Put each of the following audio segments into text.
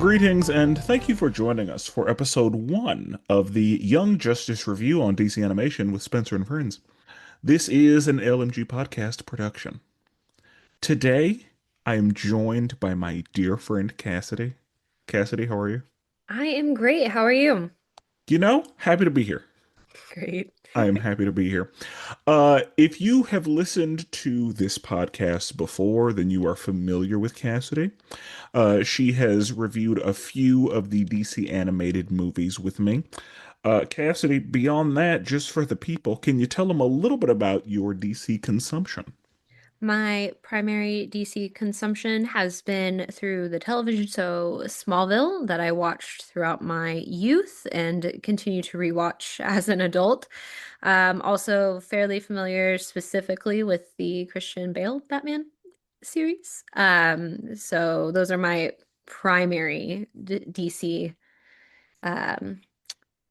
Greetings and thank you for joining us for episode 1 of the Young Justice Review on DC Animation with Spencer and Friends. This is an LMG Podcast Production. Today, I am joined by my dear friend Cassidy. Cassidy, how are you? I am great. How are you? Happy to be here. Great. I am happy to be here. If you have listened to this podcast before, then you are familiar with Cassidy. She has reviewed a few of the DC animated movies with me. Cassidy, beyond that, just for the people, can you tell them a little bit about your DC consumption? My primary DC consumption has been through the television show Smallville that I watched throughout my youth and continue to rewatch as an adult. Also fairly familiar specifically with the Christian Bale Batman series. So those are my primary DC um,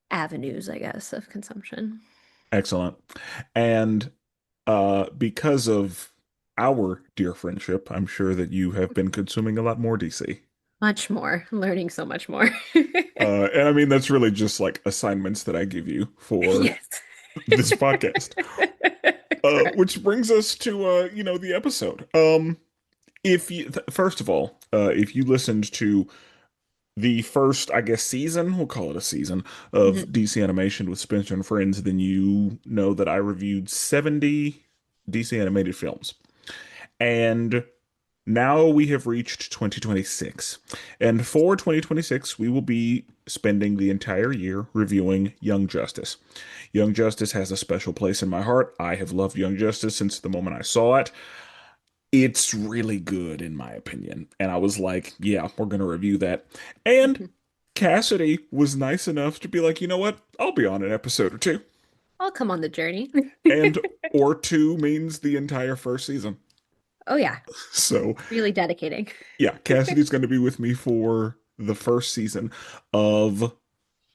avenues, I guess, of consumption. Excellent. And because of our dear friendship, I'm sure that you have been consuming a lot more DC. Much more, learning so much more. And I mean, that's really just like assignments that I give you for Yes. this podcast. Correct. Which brings us to the episode. If you first of all, if you listened to the first, I guess, season, we'll call it a season Mhm. of DC Animation with Spencer and Friends, then you know that I reviewed 70 DC animated films. And now we have reached 2026. And for 2026, we will be spending the entire year reviewing Young Justice. Young Justice has a special place in my heart. I have loved Young Justice since the moment I saw it. It's really good, in my opinion. And I was like, yeah, we're going to review that. And Cassidy was nice enough to be like, you know what? I'll be on an episode or two. I'll come on the journey. And or two means the entire first season. Oh yeah, So really dedicating. yeah, Cassidy's going to be with me for the first season of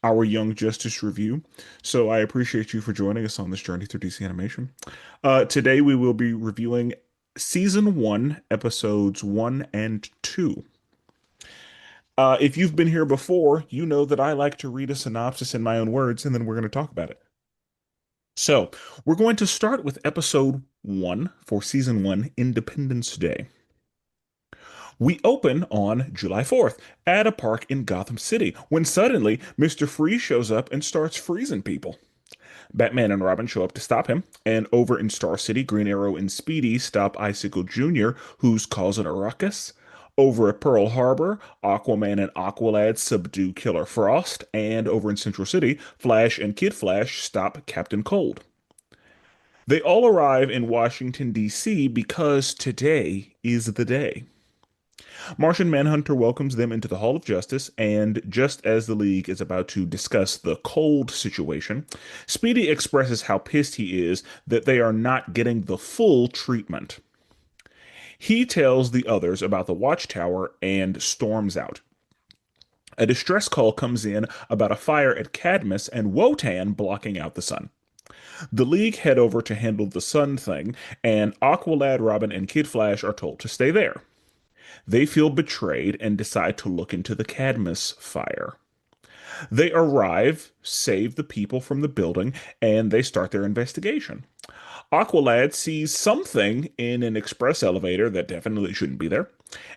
our Young Justice review. So I appreciate you for joining us on this journey through DC animation. Today we will be reviewing season 1, episodes 1 and 2. If you've been here before, you know that I like to read a synopsis in my own words, and then we're going to talk about it. So, we're going to start with episode 1 for season 1, Independence Day. We open on July 4th at a park in Gotham City when suddenly Mr. Freeze shows up and starts freezing people. Batman and Robin show up to stop him, and over in Star City, Green Arrow and Speedy stop Icicle Jr., who's causing a ruckus. Over at Pearl Harbor, Aquaman and Aqualad subdue Killer Frost, and over in Central City, Flash and Kid Flash stop Captain Cold. They all arrive in Washington, D.C. because today is the day. Martian Manhunter welcomes them into the Hall of Justice, and just as the League is about to discuss the cold situation, Speedy expresses how pissed he is that they are not getting the full treatment. He tells the others about the Watchtower and storms out. A distress call comes in about a fire at Cadmus and Wotan blocking out the sun. The League head over to handle the sun thing, and Aqualad, Robin, and Kid Flash are told to stay there. They feel betrayed and decide to look into the Cadmus fire. They arrive, save the people from the building, and they start their investigation. Aqualad sees something in an express elevator that definitely shouldn't be there,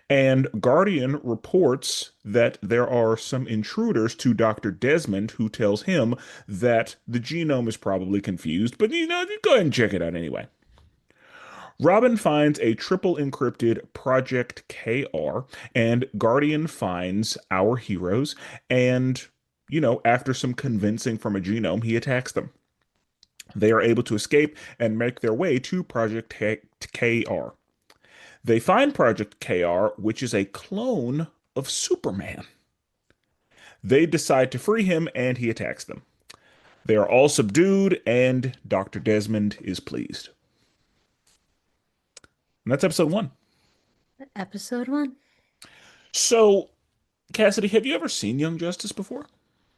and Guardian reports that there are some intruders to Dr. Desmond who tells him that the genome is probably confused, but go ahead and check it out anyway. Robin finds a triple encrypted Project KR, and Guardian finds our heroes, and, after some convincing from a genome, he attacks them. They are able to escape and make their way to Project KR. They find Project KR, which is a clone of Superman. They decide to free him, and he attacks them. They are all subdued, and Dr. Desmond is pleased. And that's episode 1. Episode 1. So, Cassidy, have you ever seen Young Justice before?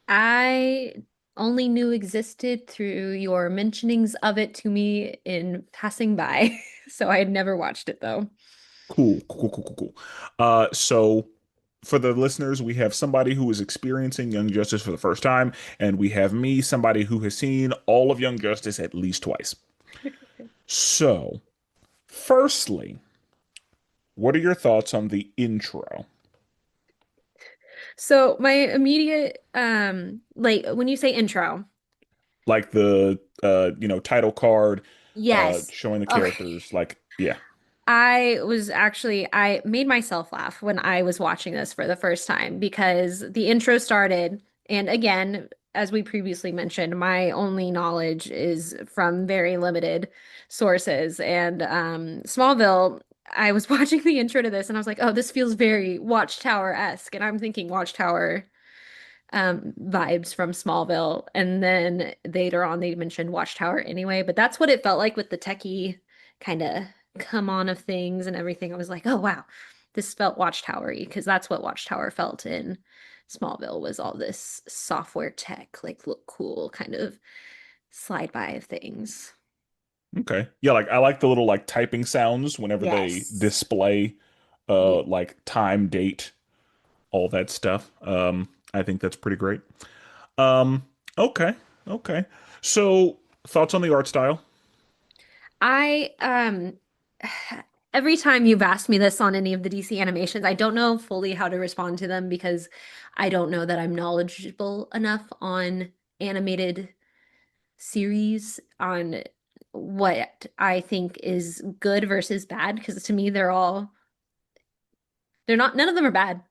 I only knew existed through your mentionings of it to me in passing by. So I had never watched it though. Cool, cool, cool, cool, cool. So for the listeners, we have somebody who is experiencing Young Justice for the first time, and we have me, somebody who has seen all of Young Justice at least twice. So, firstly, what are your thoughts on the intro? So my immediate like when you say intro, Like the title card, yes. showing the Okay. characters, like, yeah. I made myself laugh when I was watching this for the first time because the intro started, and again, as we previously mentioned, my only knowledge is from very limited sources. And Smallville, I was watching the intro to this and I was like, oh, this feels very Watchtower-esque. And I'm thinking Watchtower vibes from Smallville. And then later on, they mentioned Watchtower anyway, but that's what it felt like with the techie kind of come on of things and everything. I was like, oh, wow, this felt Watchtower-y because that's what Watchtower felt in Smallville was all this software tech, like look cool kind of slide by of things. Okay. Yeah, like I like the little like typing sounds whenever they Yes. display Yeah. like time, date, all that stuff. I think that's pretty great. Um, okay. Okay. So, thoughts on the art style? I every time you've asked me this on any of the DC animations, I don't know fully how to respond to them because I don't know that I'm knowledgeable enough on animated series on what I think is good versus bad because to me they're not none of them are bad.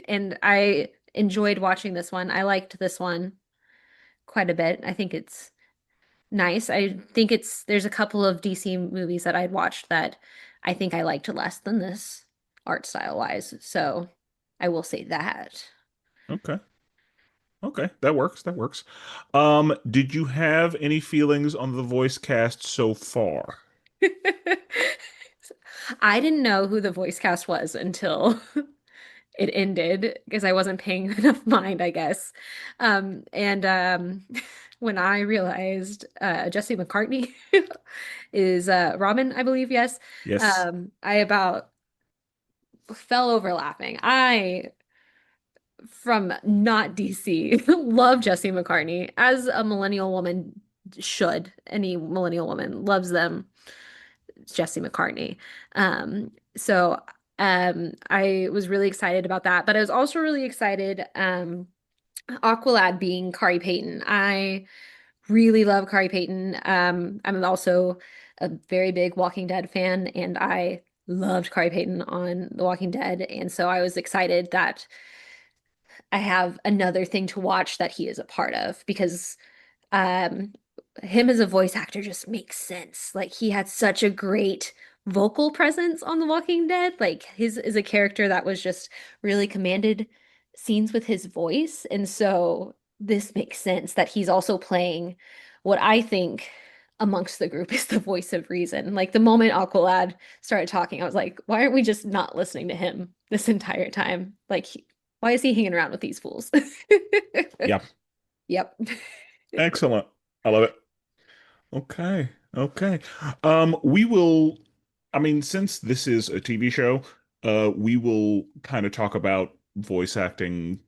And I enjoyed watching this one. I liked this one quite a bit. I think it's nice. I think there's a couple of DC movies that I'd watched that I think I liked less than this art style wise. So I will say that. Okay. Okay, that works. That works. Did you have any feelings on the voice cast so far? I didn't know who the voice cast was until it ended because I wasn't paying enough mind, I guess. And when I realized Jesse McCartney is Robin, I believe, yes, Yes. I about fell over laughing. I, from not DC, love Jesse McCartney as a millennial woman should. Any millennial woman loves them. Jesse McCartney. So I was really excited about that, but I was also really excited Aqualad being Kari Payton. I really love Kari Payton. I'm also a very big Walking Dead fan, and I loved Kari Payton on The Walking Dead, and so I was excited that I have another thing to watch that he is a part of because um him as a voice actor just makes sense. Like he had such a great vocal presence on The Walking Dead. Like his is a character that was just really commanded scenes with his voice. And so this makes sense that he's also playing what I think amongst the group is the voice of reason. Like the moment Aqualad started talking, I was like, why aren't we just not listening to him this entire time? Like why is he hanging around with these fools? Yeah. Yep. Excellent. I love it. Okay. Okay. We will, I mean, since this is a TV show, we will kind of talk about voice acting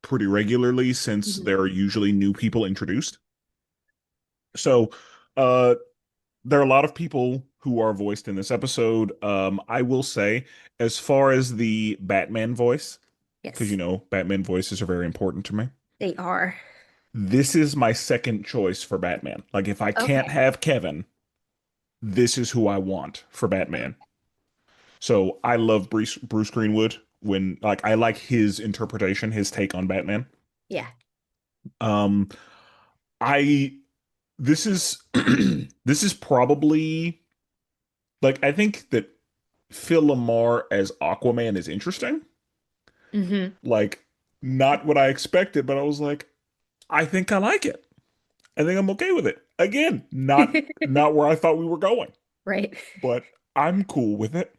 pretty regularly since Mhm. there are usually new people introduced. So, uh, there are a lot of people who are voiced in this episode. I will say, as far as the Batman voice, because Yes, Batman voices are very important to me. they are. This is my second choice for Batman. Like, if I can't Okay. have Kevin, this is who I want for Batman. So I love Bruce Greenwood when like I like his interpretation, his take on Batman. Yeah. Um, I this is this is probably like I think that Phil Lamar as Aquaman is interesting. Hmm. Like not what I expected, but I was like, I think I like it. I think I'm okay with it. Again, not where I thought we were going, Right. but I'm cool with it.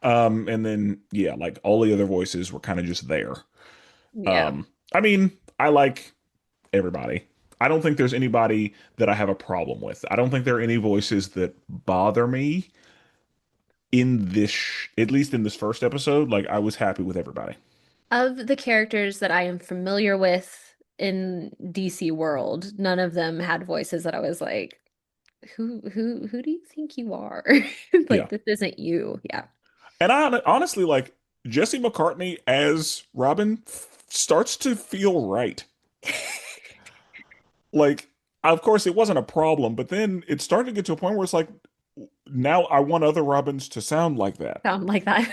And then yeah, like all the other voices were kind of just there. Yeah. I mean, I like everybody. I don't think there's anybody that I have a problem with. I don't think there are any voices that bother me. in at least in this first episode, like I was happy with everybody. Of the characters that I am familiar with in DC world, none of them had voices that I was like, who do you think you are? Yeah. Like this isn't you. Yeah. And I honestly like Jesse McCartney as Robin starts to feel right. Like, of course, it wasn't a problem, but then it started to get to a point where it's like, now I want other Robins to sound like that. Sound like that.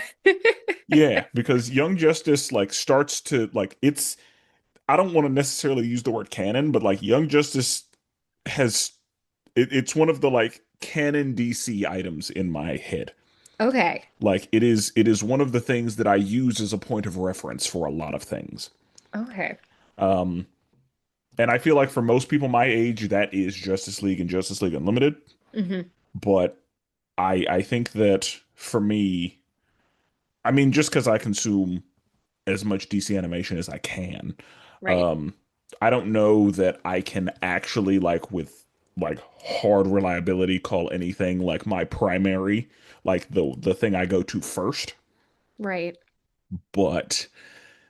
Yeah, because Young Justice like starts to like it's I don't want to necessarily use the word canon, but like Young Justice has it's one of the like canon DC items in my head. Okay. Like it is one of the things that I use as a point of reference for a lot of things. Okay. Um, and I feel like for most people my age, that is Justice League and Justice League Unlimited. Hmm. But I think that for me, I mean, just because I consume as much DC animation as I can, Right. um, I don't know that I can actually like with like hard reliability call anything like my primary, like the thing I go to first. Right. But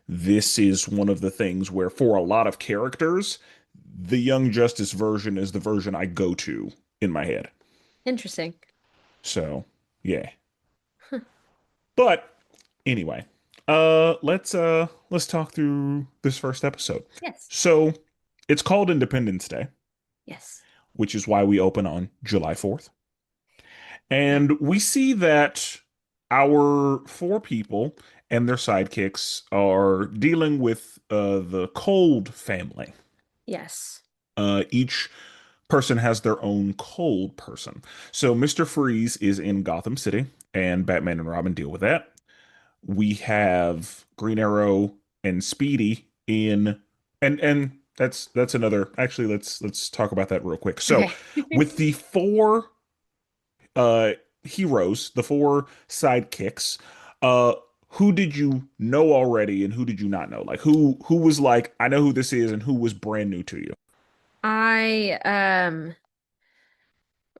this is one of the things where for a lot of characters, the Young Justice version is the version I go to in my head. Interesting. So, yeah. Huh. But anyway, let's talk through this first episode. Yes. So, it's called Independence Day, Yes. which is why we open on July 4th. Yeah. And we see that our four people and their sidekicks are dealing with the Cold family. Yes. Each person has their own cold person. So Mr. Freeze is in Gotham City, and Batman and Robin deal with that. We have Green Arrow and Speedy in, and that's another. Actually, let's talk about that real quick. So Okay. with the four uh heroes, the four sidekicks, uh who did you know already and who did you not know? Like who was like, I know who this is, and who was brand new to you? I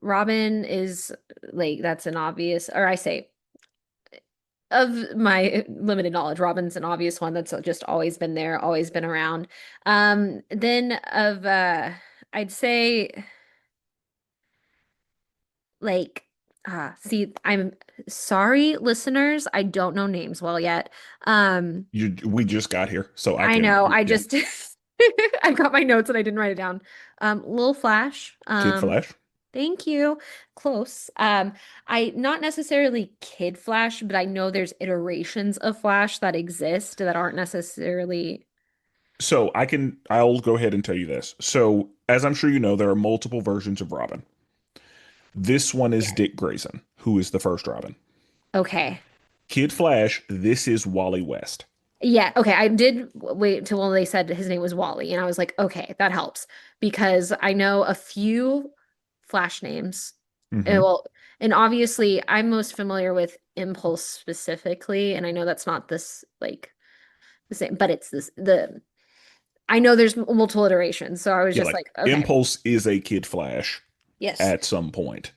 Robin is like that's an obvious or I say of my limited knowledge, Robin's an obvious one that's just always been there, always been around. Then of I'd say like see, I'm sorry, listeners, I don't know names well yet. Um, We just got here, so I I can, know, I yeah. just I've got my notes and I didn't write it down. Lil Flash. Kid Flash. Thank you. Close. I not necessarily Kid Flash, but I know there's iterations of Flash that exist that aren't necessarily So I'll go ahead and tell you this. So as I'm sure you know, there are multiple versions of Robin. This one is yeah. Dick Grayson, who is the first Robin. Okay. Kid Flash, this is Wally West. Yeah, okay. I did wait till when they said his name was Wally, and I was like, okay, that helps because I know a few Flash names. Hmm. Well, and obviously I'm most familiar with Impulse specifically, and I know that's not this like the same, but it's this the I know there's multiple iterations, so I was Yeah, just like like, okay, Impulse is a Kid Flash yes, at some point,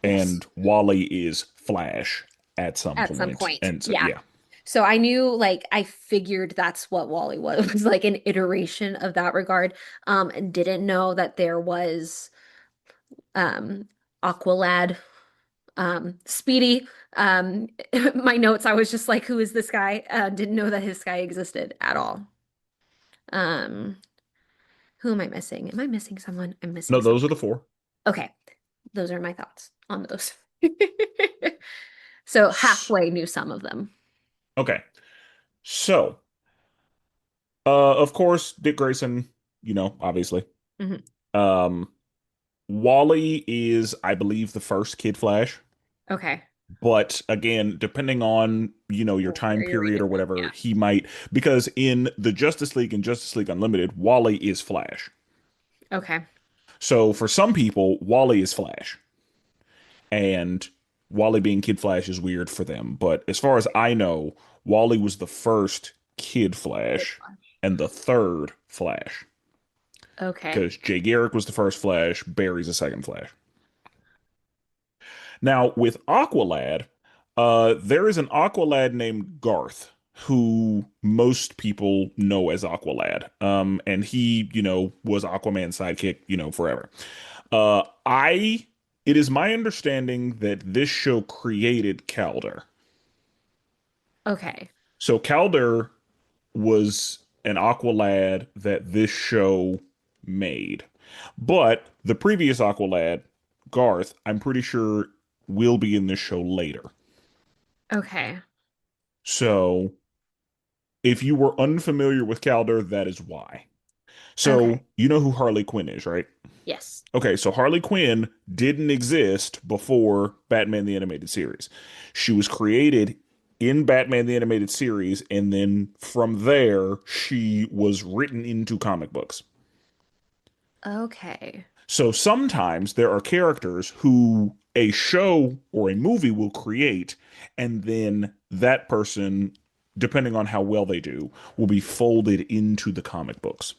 yes, and Wally is Flash at some at some point. point, And so yeah. yeah. So I knew, like, I figured that's what Wally was, was like an iteration of that regard. And didn't know that there was um Aqualad, Speedy. My notes, I was just like, who is this guy? Didn't know that his guy existed at all. Um, who am I missing? Am I missing someone? I'm No, missing those are someone. the four. Okay. Those are my thoughts on those. So halfway knew some of them. Okay. So, of course, Dick Grayson, obviously. Hmm. Um, Wally is, I believe, the first Kid Flash. Okay. But again, depending on, your time Where you're period reading or them. whatever, Yeah. he might, because in the Justice League and Justice League Unlimited, Wally is Flash. Okay. So for some people, Wally is Flash. And Wally being Kid Flash is weird for them. But as far as I know, Wally was the first Kid Flash and the third Flash. Okay. Because Jay Garrick was the first Flash, Barry's the second Flash. Now, with Aqualad, There is an Aqualad named Garth who most people know as Aqualad. And he, was Aquaman's sidekick, forever. I it is my understanding that this show created Calder. Okay. So Calder was an Aqualad that this show made. But the previous Aqualad, Garth, I'm pretty sure will be in this show later. Okay. So if you were unfamiliar with Calder, that is why. Okay. So you know who Harley Quinn is, right? Yes. Okay, so Harley Quinn didn't exist before Batman the Animated Series. She was created in Batman the Animated Series, and then from there, she was written into comic books. Okay. So sometimes there are characters who a show or a movie will create, and then that person, depending on how well they do, will be folded into the comic books.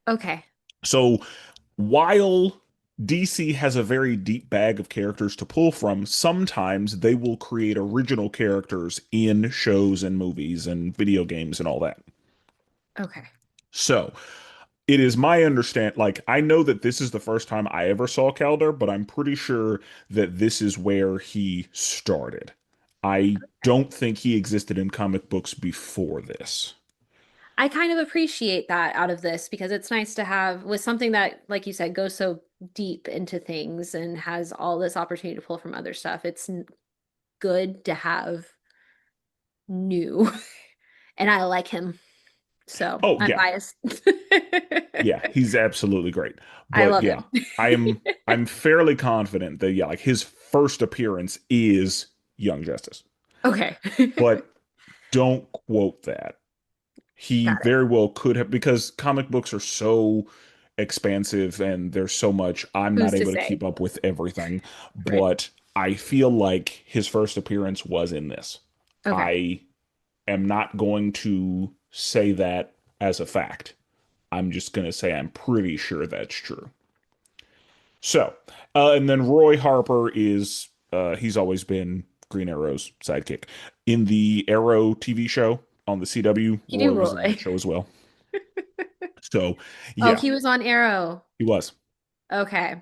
Okay. So while DC has a very deep bag of characters to pull from, sometimes they will create original characters in shows and movies and video games and all that. Okay. So it is my understand like I know that this is the first time I ever saw Calder, but I'm pretty sure that this is where he started. I don't think he existed in comic books before this. I kind of appreciate that out of this because it's nice to have with something that, like you said, goes so deep into things and has all this opportunity to pull from other stuff. It's good to have new. And I like him. So Oh I'm yeah, biased. yeah, he's absolutely great. I But love yeah, him. I'm fairly confident that yeah, like his first appearance is Young Justice. Okay. But don't quote that. He Got it. very well could have because comic books are so expansive and there's so much I'm Who's not to able to say? keep up with everything, Right. but I feel like his first appearance was in this. Okay. I am not going to say that as a fact. I'm just going to say I'm pretty sure that's true. So, and then Roy Harper is he's always been Green Arrow's sidekick. In the Arrow TV show on the CW, You Roy do, was in that Roy. show as well. So, Oh, yeah, he was on Arrow. he was. Okay.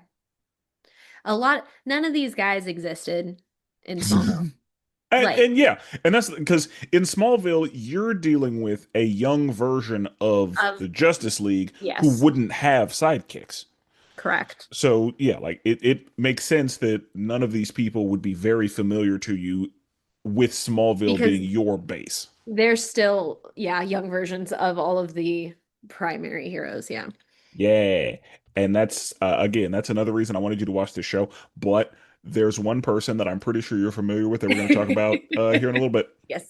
None of these guys existed in Smallville. and, Like, and yeah, and that's because in Smallville, you're dealing with a young version of of, the Justice League who yes, wouldn't have sidekicks. correct. So yeah, like it makes sense that none of these people would be very familiar to you with Smallville Because being your base. they're still, yeah, young versions of all of the primary heroes. Yeah. Yeah. And that's again, that's another reason I wanted you to watch this show. But there's one person that I'm pretty sure you're familiar with that we're going to talk about here in a little bit. Yes.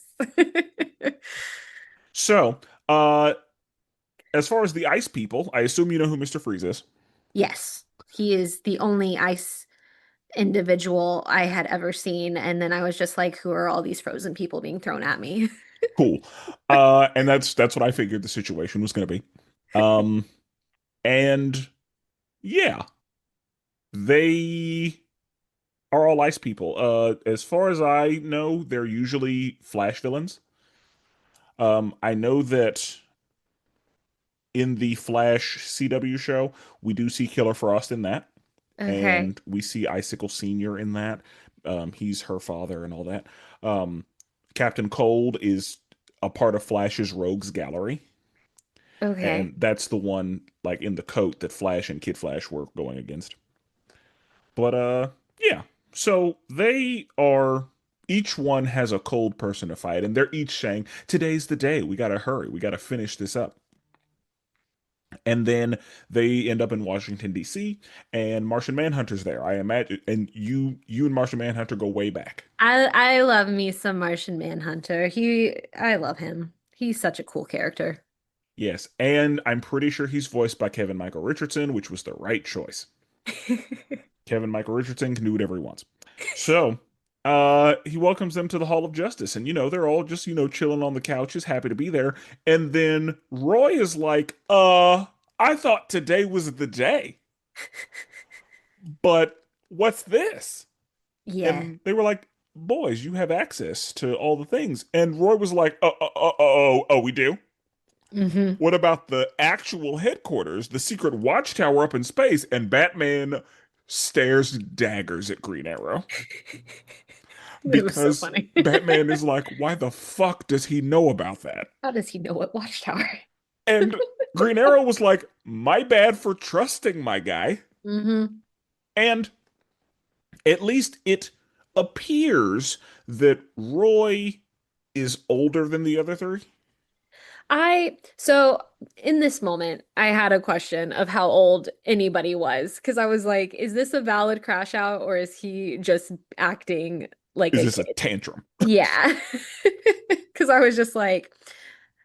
So, as far as the ice people, I assume you know who Mr. Freeze is. Yes. He is the only ice individual I had ever seen. And then I was just like, who are all these frozen people being thrown at me? Cool. And that's what I figured the situation was going to be. Um, and yeah, they are all ice people. As far as I know, they're usually Flash villains. I know that in the Flash CW show, we do see Killer Frost in that, Okay. and we see Icicle Senior in that. He's her father and all that. Um, Captain Cold is a part of Flash's Rogues Gallery, Okay. and that's the one like in the coat that Flash and Kid Flash were going against. But yeah. So they are each one has a cold person to fight, and they're each saying, "Today's the day. We gotta hurry. We gotta finish this up." And then they end up in Washington D.C. and Martian Manhunter's there. I imagine, and you and Martian Manhunter go way back. I love me some Martian Manhunter. I love him. He's such a cool character. Yes, and I'm pretty sure he's voiced by Kevin Michael Richardson, which was the right choice. Kevin Michael Richardson can do whatever he wants. So, he welcomes them to the Hall of Justice, and they're all just chilling on the couches, happy to be there. And then Roy is like, I thought today was the day, but what's this?" Yeah. And they were like, boys, you have access to all the things. And Roy was like, we do? Hmm. What about the actual headquarters, the secret watchtower up in space? And Batman stares daggers at Green Arrow It was so because funny. Batman is like, why the fuck does he know about that? How does he know what Watchtower? And Green Arrow was like, my bad for trusting my guy. Hmm. And at least it appears that Roy is older than the other three. So in this moment, I had a question of how old anybody was because I was like, is this a valid crash out or is he just acting like Is a this a kid? tantrum? Yeah. Because I was just like,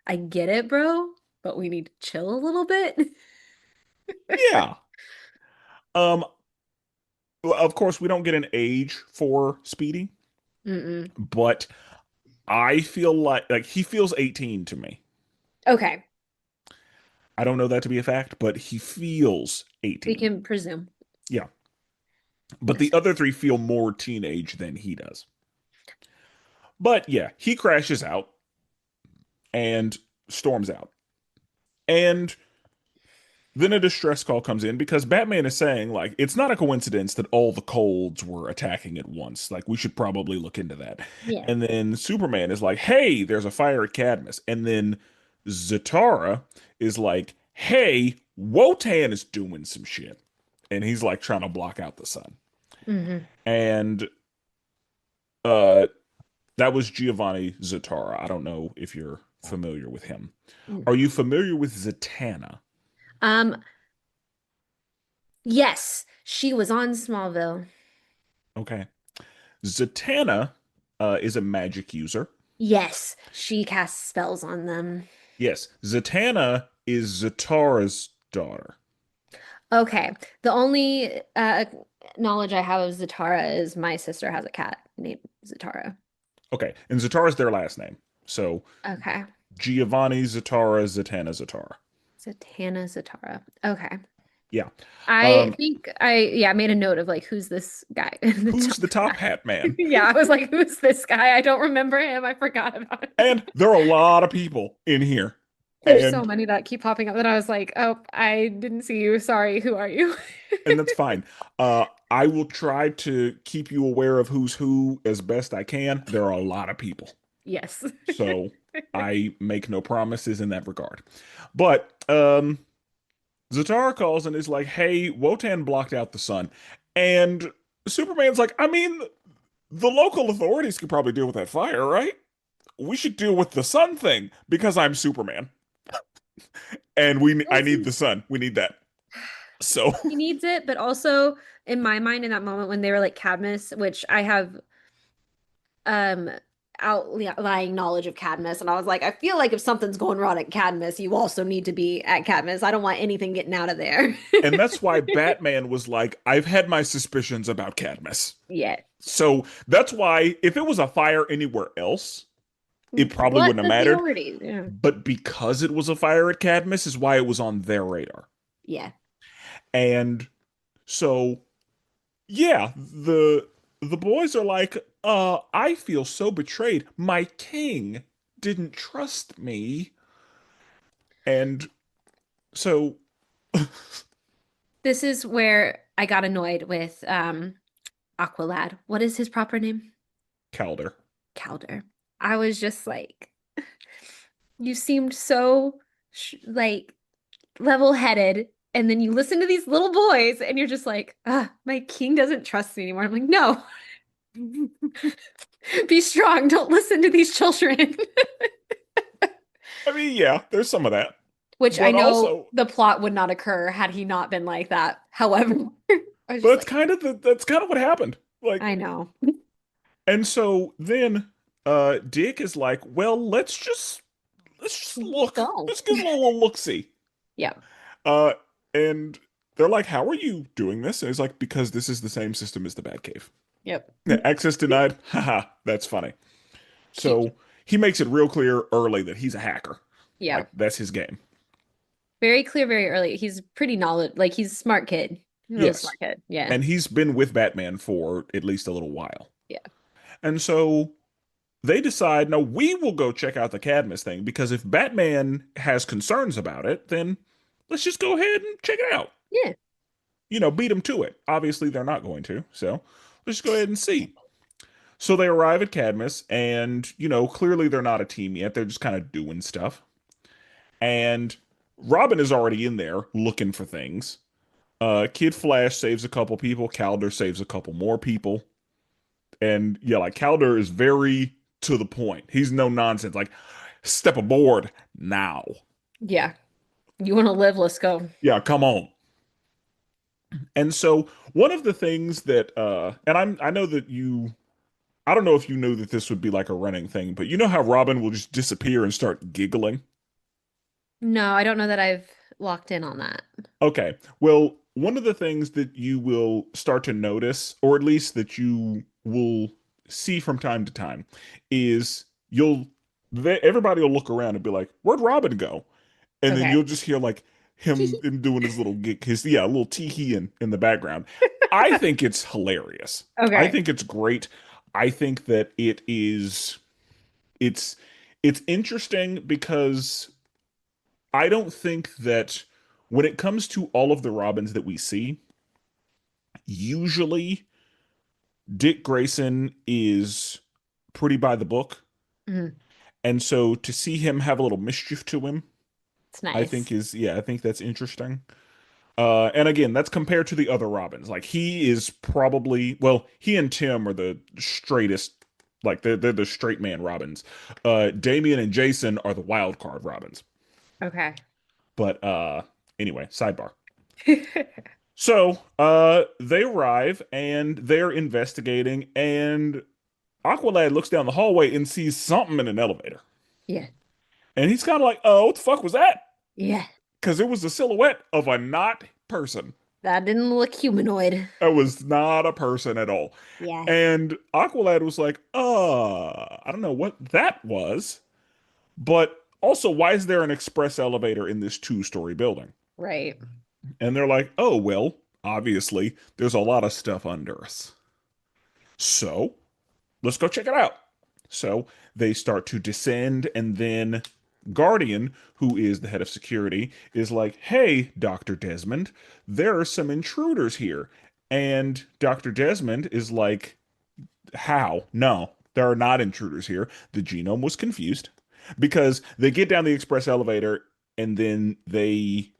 I get it, bro, but we need to chill a little bit. Yeah. Um, well, of course, we don't get an age for Speedy, Mm-mm. but I feel like he feels 18 to me. Okay, I don't know that to be a fact, but he feels we 18. can presume. Yeah. But That's the other three feel more teenage than he does. But yeah, he crashes out and storms out. And then a distress call comes in because Batman is saying, like, it's not a coincidence that all the colds were attacking at once. Like, we should probably look into that. yeah. And then Superman is like, hey, there's a fire at Cadmus. And then Zatara is like, hey, Wotan is doing some shit. And he's like trying to block out the sun. Hmm. And uh that was Giovanni Zatara. I don't know if you're familiar with him. Are you familiar with Zatanna? Um, yes, she was on Smallville. Okay. Zatanna is a magic user. Yes, she casts spells on them. Yes, Zatanna is Zatara's daughter. Okay. The only knowledge I have of Zatara is my sister has a cat named Zatara. Okay, and Zatara's their last name. So Okay. Giovanni Zatara, Zatanna Zatara. Zatanna Zatara. Okay. Yeah. I Um, think I made a note of like who's this guy in the who's top the top right. hat man? Yeah, I was like, who's this guy? I don't remember him. I forgot about him. And there are a lot of people in here. There's so And many that keep popping up that I was like, oh, I didn't see you. Sorry. Who are you? that's fine. I will try to keep you aware of who's who as best I can. There are a lot of people. Yes. So I make no promises in that regard. But Zatara calls and is like, "Hey, Wotan blocked out the sun." And Superman's like, "I mean, the local authorities could probably deal with that fire, right? We should deal with the sun thing because I'm Superman. And I Yes, need the sun. We need that." So, he needs it, but also in my mind, in that moment when they were like Cadmus, which I have um outlying knowledge of Cadmus, and I was like, I feel like if something's going wrong at Cadmus, you also need to be at Cadmus. I don't want anything getting out of there. and that's why Batman was like, "I've had my suspicions about Cadmus." Yeah. So that's why if it was a fire anywhere else, it probably What wouldn't have mattered. authorities? Yeah. But because it was a fire at Cadmus is why it was on their radar. Yeah. And so yeah, the boys are like, I feel so betrayed. My king didn't trust me. And so This is where I got annoyed with Aqualad. What is his proper name? Calder. Calder. I was just like, you seemed so like level-headed, and then you listen to these little boys, and you're just like, ah, my king doesn't trust me anymore. I'm like, no, be strong. Don't listen to these children. I mean, yeah, there's some of that. Which I But know also, the plot would not occur had he not been like that. However, I was but just it's like, kind of that's kind of what happened. Like, I know. and so then Dick is like, well, let's just look. Go. Let's get a little look-see. Yeah. Uh and they're like, how are you doing this? And he's like, because this is the same system as the Batcave. Yep. Yeah, access denied. Haha, that's funny. Cute. So he makes it real clear early that he's a hacker. Yeah. Like that's his game. Very clear, very early. He's pretty knowledge, like he's a smart kid. Real Yes. smart kid. Yeah. And he's been with Batman for at least a little while. Yeah. And so they decide, no, we will go check out the Cadmus thing because if Batman has concerns about it, then let's just go ahead and check it out. Yeah. Beat them to it. Obviously, they're not going to. So let's just go ahead and see. So they arrive at Cadmus, and, clearly they're not a team yet. They're just kind of doing stuff. And Robin is already in there looking for things. Kid Flash saves a couple people. Calder saves a couple more people. And yeah, like Calder is very to the point. He's no nonsense. Like, step aboard now. Yeah. You want to live? Let's go. Yeah, come on. And so one of the things that and I know that I don't know if you knew that this would be like a running thing, but you know how Robin will just disappear and start giggling? No, I don't know that I've locked in on that. Okay. Well, one of the things that you will start to notice, or at least that you will see from time to time, is everybody will look around and be like, "Where'd Robin go?" And then Okay. you'll just hear like him doing his little gig, a little tee in the background. I think it's hilarious. I Okay. think it's great. I think that it's it's interesting because I don't think that when it comes to all of the Robins that we see, usually Dick Grayson is pretty by the book. Mhm. And so to see him have a little mischief to him, It's nice. I think that's interesting. And again, that's compared to the other Robins. Like he is probably, well, he and Tim are the straightest, like they're the straight man Robins. Damian and Jason are the wild card Robins. Okay. But anyway, sidebar. So, they arrive and they're investigating, and Aqualad looks down the hallway and sees something in an elevator. Yeah. And he's kind of like, oh, what the fuck was that? Yeah. Because it was the silhouette of a not person. That didn't look humanoid. It was not a person at all. Yeah. And Aqualad was like, I don't know what that was. But also, why is there an express elevator in this two-story building? Right. And they're like, oh, well, obviously, there's a lot of stuff under us. So let's go check it out. So they start to descend, and then Guardian, who is the head of security, is like, hey, Dr. Desmond, there are some intruders here. And Dr. Desmond is like, how? No, there are not intruders here. The genome was confused because they get down the express elevator and then they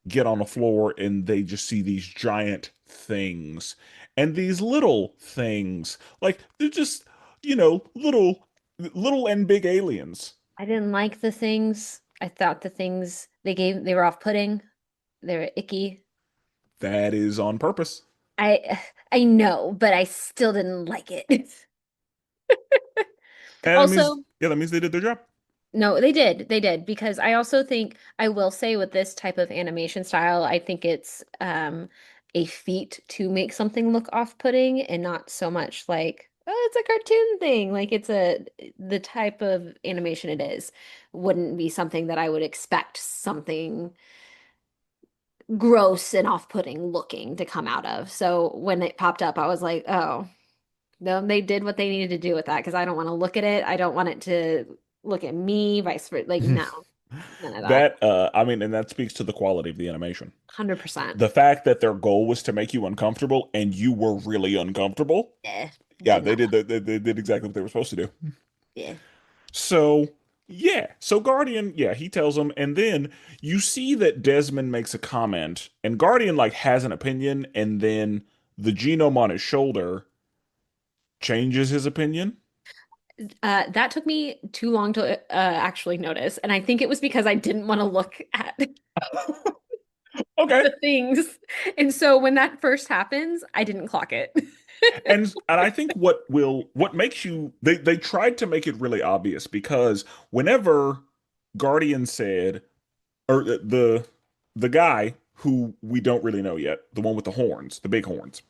get on the floor and they just see these giant things and these little things. Like they're just, little and big aliens. I didn't like the things. I thought the things they were off-putting. They were icky. That is on purpose. I know, but I still didn't like it. And Also, that means they did their job. no, they did. They did because I also think I will say with this type of animation style, I think it's a feat to make something look off-putting and not so much like, oh, it's a cartoon thing. Like it's the type of animation it is wouldn't be something that I would expect something gross and off-putting looking to come out of. So when it popped up, I was like, oh, no, they did what they needed to do with that because I don't want to look at it. I don't want it to look at me, vice versa. Like, no, none of that. And that speaks to the quality of the animation. 100%. The fact that their goal was to make you uncomfortable and you were really uncomfortable. Yeah, Yeah, did not. they did exactly what they were supposed to do. Yeah. So, yeah. So Guardian, yeah, he tells him, and then you see that Desmond makes a comment, and Guardian like has an opinion, and then the genome on his shoulder changes his opinion. That took me too long to actually notice. And I think it was because I didn't want to look at Okay. the things. And so when that first happens, I didn't clock it. And I think what makes you they tried to make it really obvious because whenever Guardian said or the guy who we don't really know yet, the one with the horns, the big horns,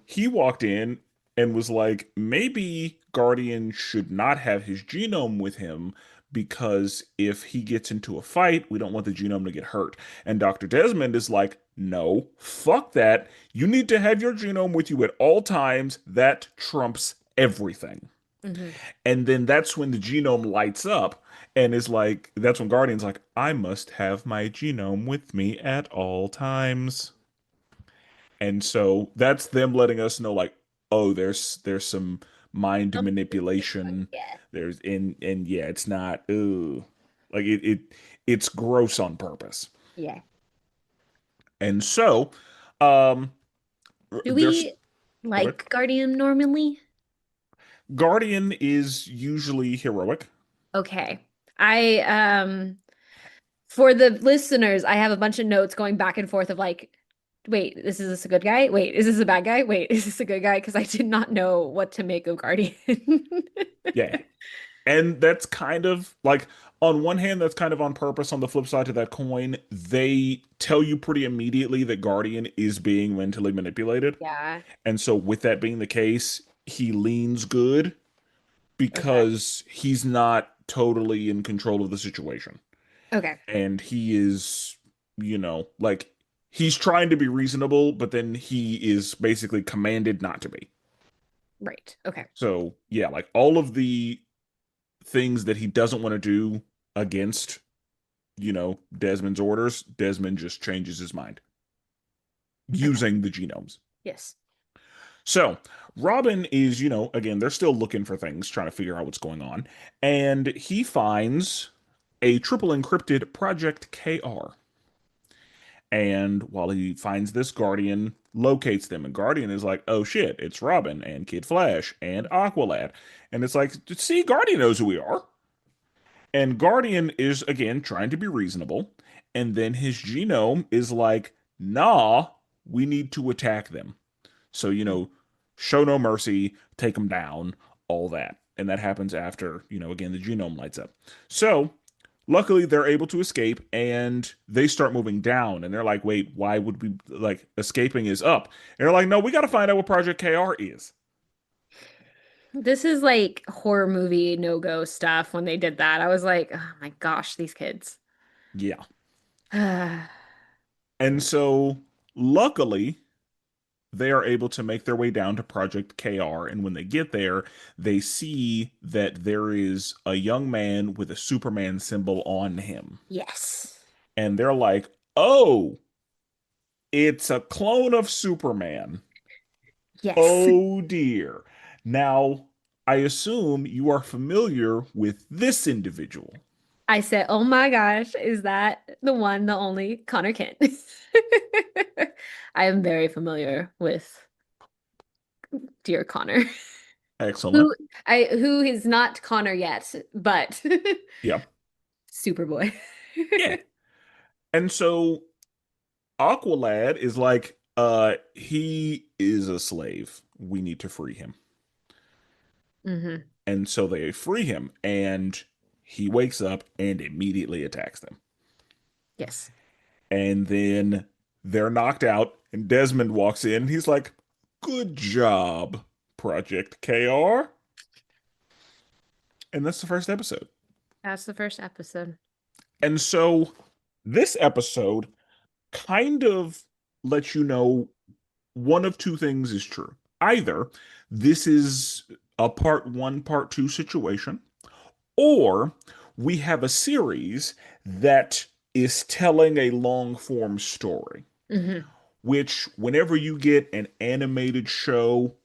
he walked in and was like, maybe Guardian should not have his genome with him because if he gets into a fight, we don't want the genome to get hurt. And Dr. Desmond is like, no, fuck that. You need to have your genome with you at all times. That trumps everything. Hmm. And then that's when the genome lights up and is like, that's when Guardian's like, I must have my genome with me at all times. And so that's them letting us know, like, oh, there's some mind Something going on. manipulation. Yeah. There's and yeah, it's not like it's gross on purpose. Yeah. And so, um, Do there's we go ahead. like Guardian normally? Guardian is usually heroic. Okay. I for the listeners, I have a bunch of notes going back and forth of like, wait, is this a good guy? Wait, is this a bad guy? Wait, is this a good guy? Because I did not know what to make of Guardian. Yeah. And that's kind of like, on one hand, that's kind of on purpose. On the flip side to that coin, they tell you pretty immediately that Guardian is being mentally manipulated. Yeah. And so, with that being the case, he leans good Okay. because he's not totally in control of the situation. Okay. And he is, like, he's trying to be reasonable, but then he is basically commanded not to be. Right. Okay. So, yeah, like all of the things that he doesn't want to do against, Desmond's orders, Desmond just changes his mind Okay. using the genomes. Yes. So, Robin is, again, they're still looking for things, trying to figure out what's going on. And he finds a triple encrypted Project KR. And while he finds this, Guardian locates them. And Guardian is like, oh shit, it's Robin and Kid Flash and Aqualad. And it's like, see, Guardian knows who we are. And Guardian is, again, trying to be reasonable. And then his genome is like, nah, we need to attack them. So, show no mercy, take them down, all that. And that happens after, again, the genome lights up. So, luckily, they're able to escape and they start moving down. And they're like, wait, why would we, like, escaping is up? And they're like, no, we got to find out what Project KR is. This is like horror movie no-go stuff when they did that. I was like, oh my gosh, these kids. Yeah. And so, luckily, they are able to make their way down to Project KR. And when they get there, they see that there is a young man with a Superman symbol on him. Yes. And they're like, oh, it's a clone of Superman. Yes. Oh dear. Now, I assume you are familiar with this individual. I said, oh my gosh, is that the one, the only Connor Kent? I am very familiar with dear Connor. Excellent. Who is not Connor yet, but Yeah. Superboy. Yeah. And so Aqualad is like, he is a slave. We need to free him. Hmm. And so they free him, and he wakes up and immediately attacks them. Yes. And then they're knocked out, and Desmond walks in. He's like, good job, Project KR. And that's the first episode. That's the first episode. And so this episode kind of lets you know one of two things is true. Either this is a part one, part two situation, or we have a series that is telling a long form story, Hmm. which, whenever you get an animated show,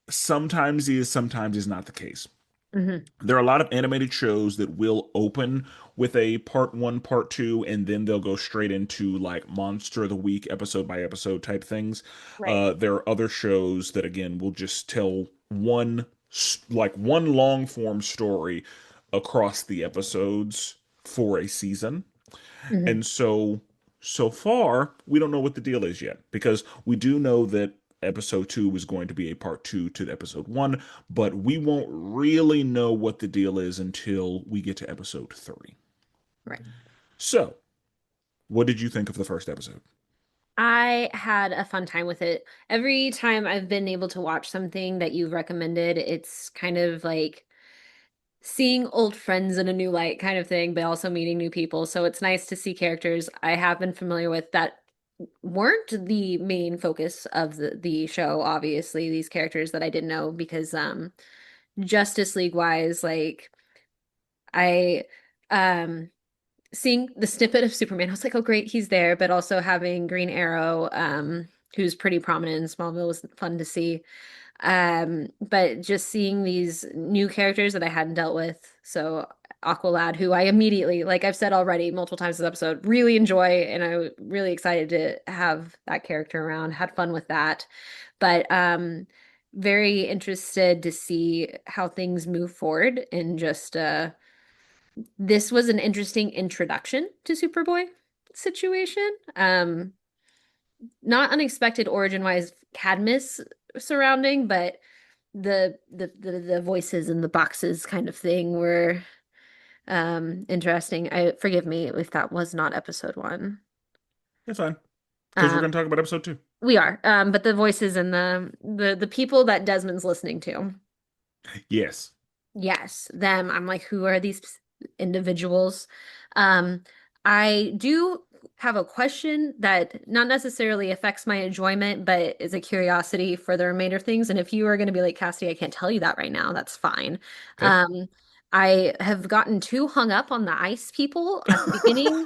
sometimes is not the case. Hmm. There are a lot of animated shows that will open with a part one, part two, and then they'll go straight into like Monster of the Week, episode by episode type things. Right. There are other shows that, again, will just tell one long form story across the episodes for a season. Hmm. And so far, we don't know what the deal is yet, because we do know that episode two is going to be a part two to episode one, but we won't really know what the deal is until we get to episode three. Right. So, what did you think of the first episode? I had a fun time with it. Every time I've been able to watch something that you've recommended, it's kind of like seeing old friends in a new light kind of thing, but also meeting new people. So it's nice to see characters I have been familiar with that weren't the main focus of the show, obviously, these characters that I didn't know because Justice League wise, like I seeing the snippet of Superman, I was like, oh great, he's there, but also having Green Arrow, who's pretty prominent in Smallville was fun to see. But just seeing these new characters that I hadn't dealt with. So Aqualad, who I immediately, like I've said already multiple times this episode, really enjoy, and I'm really excited to have that character around. Had fun with that. But very interested to see how things move forward and just this was an interesting introduction to Superboy situation. Not unexpected origin wise Cadmus surrounding, but the voices in the boxes kind of thing were interesting. I forgive me if that was not episode one. It's fine because we're Um going to talk about episode 2. we are. But the voices and the people that Desmond's listening to. Yes. Yes, them. I'm like, who are these individuals? Um, I do have a question that not necessarily affects my enjoyment, but is a curiosity for the remainder of things. And if you are going to be like, Cassidy, I can't tell you that right now, that's fine. Okay. Um, I have gotten too hung up on the ice people at the beginning,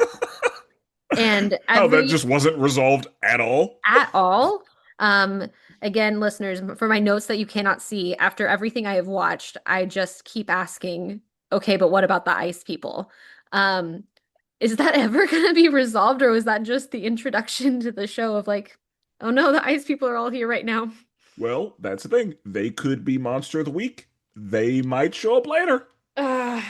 and How that every just wasn't resolved at all. at all. Um, Again, listeners, for my notes that you cannot see, after everything I have watched, I just keep asking, okay, but what about the ice people? Um, is that ever going to be resolved, or was that just the introduction to the show of like, oh no, the ice people are all here right now? Well, that's the thing. They could be Monster of the Week. They might show up later. Uh,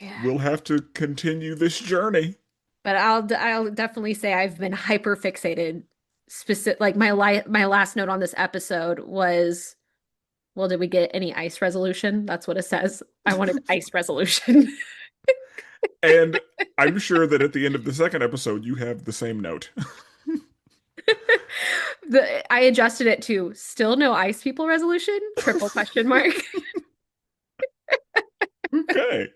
yeah. We'll have to continue this journey. But I'll definitely say I've been hyper fixated. Specific, like my last note on this episode was, well, did we get any ice resolution? That's what it says. I wanted ice resolution. And I'm sure that at the end of the second episode, you have the same note. I adjusted it to still no ice people resolution? Triple question mark. Okay.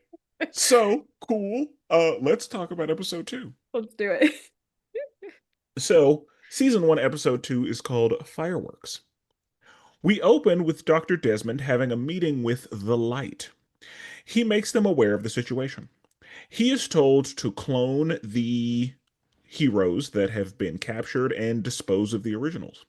So cool. Let's talk about episode 2. Let's do it. So, season 1, episode 2 is called Fireworks. We open with Dr. Desmond having a meeting with the Light. He makes them aware of the situation. He is told to clone the heroes that have been captured and dispose of the originals.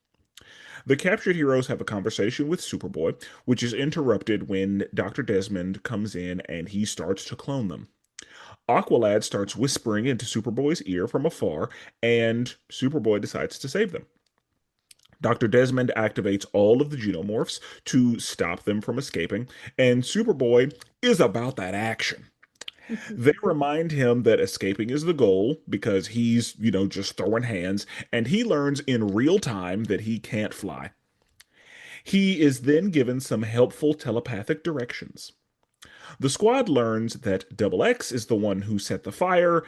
The captured heroes have a conversation with Superboy, which is interrupted when Dr. Desmond comes in and he starts to clone them. Aqualad starts whispering into Superboy's ear from afar, and Superboy decides to save them. Dr. Desmond activates all of the genomorphs to stop them from escaping, and Superboy is about that action. They remind him that escaping is the goal because he's, just throwing hands, and he learns in real time that he can't fly. He is then given some helpful telepathic directions. The squad learns that Double X is the one who set the fire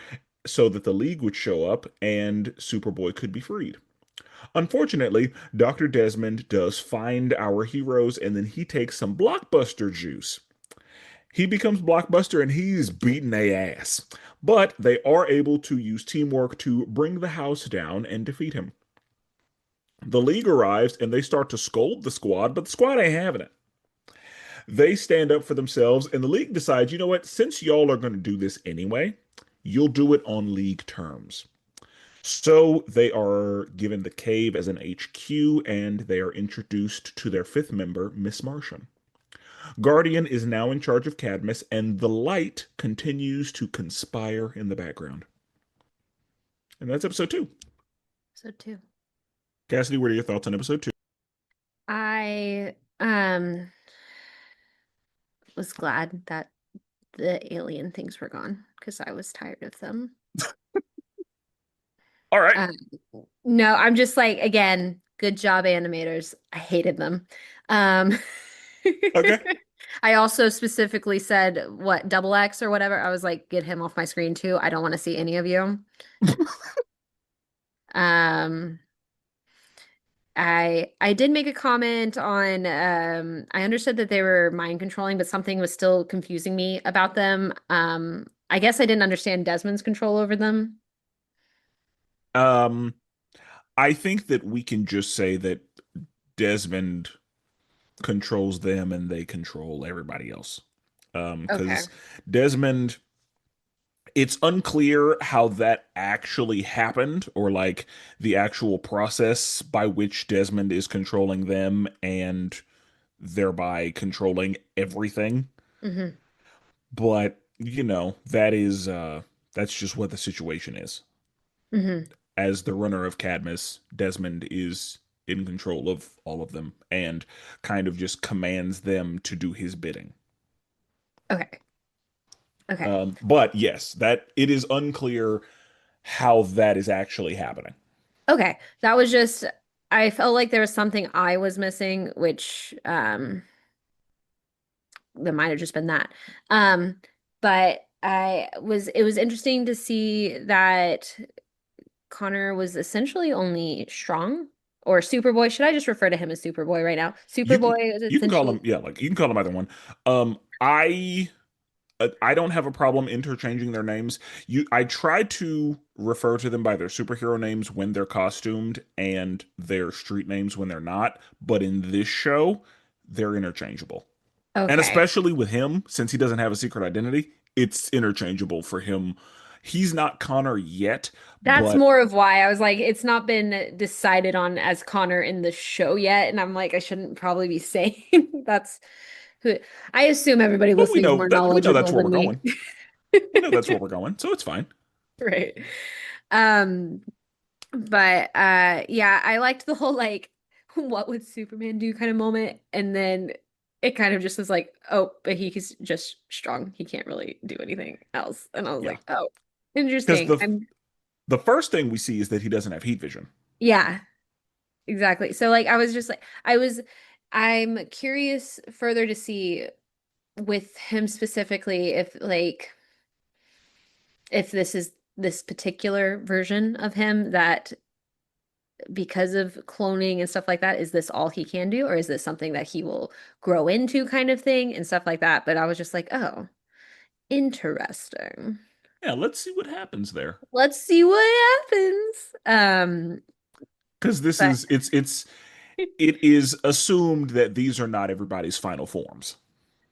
so that the League would show up and Superboy could be freed. Unfortunately, Dr. Desmond does find our heroes and then he takes some blockbuster juice. He becomes Blockbuster and he's beating their ass. But they are able to use teamwork to bring the house down and defeat him. The League arrives and they start to scold the squad, but the squad ain't having it. They stand up for themselves, and the League decides, you know what, since y'all are going to do this anyway, you'll do it on League terms. So they are given the cave as an HQ, and they are introduced to their fifth member, Miss Martian. Guardian is now in charge of Cadmus, and the Light continues to conspire in the background. And that's episode 2. So too. Cassidy, what are your thoughts on episode 2? I was glad that the alien things were gone because I was tired of them. All right. Um, no, I'm just like, again, good job, animators. I hated them. Um, Okay. I also specifically said, what, double X or whatever. I was like, get him off my screen too. I don't want to see any of you. Um, I did make a comment on I understood that they were mind controlling, but something was still confusing me about them. I guess I didn't understand Desmond's control over them. Um, I think that we can just say that Desmond controls them and they control everybody else. Okay. Because Desmond, it's unclear how that actually happened, or like the actual process by which Desmond is controlling them and thereby controlling everything. Hmm. But that's just what the situation is. Hmm. As the runner of Cadmus, Desmond is in control of all of them and kind of just commands them to do his bidding. Okay. Okay. But yes, that it is unclear how that is actually happening. Okay. That was just, I felt like there was something I was missing, which that might have just been that. Um, but it was interesting to see that Connor was essentially only strong or Superboy. Should I just refer to him as Superboy right now? You can Superboy was you can call him, essentially yeah, like you can call him either one. I don't have a problem interchanging their names. I try to refer to them by their superhero names when they're costumed and their street names when they're not, but in this show, they're interchangeable. And okay. especially with him, since he doesn't have a secret identity, it's interchangeable for him. He's not Connor yet, That's but more of why I was like, it's not been decided on as Connor in the show yet. And I'm like, I shouldn't probably be saying that's who I assume everybody but we listening is know more that we know that's knowledgeable where than we're me. going. We know that's where we're going, so it's fine. Right. Um, but yeah, I liked the whole like, what would Superman do kind of moment. And then it kind of just was like, oh, but he's just strong. He can't really do anything else. And I was Yeah, like, oh, because interesting. the first thing we see is that he doesn't have heat vision. Yeah. Exactly. So like I was just like I'm curious further to see with him specifically if like if this is this particular version of him that because of cloning and stuff like that, is this all he can do or is this something that he will grow into kind of thing and stuff like that? But I was just like, "Oh, interesting. Yeah, let's see what happens there. Let's see what happens." Because this But is it is assumed that these are not everybody's final forms.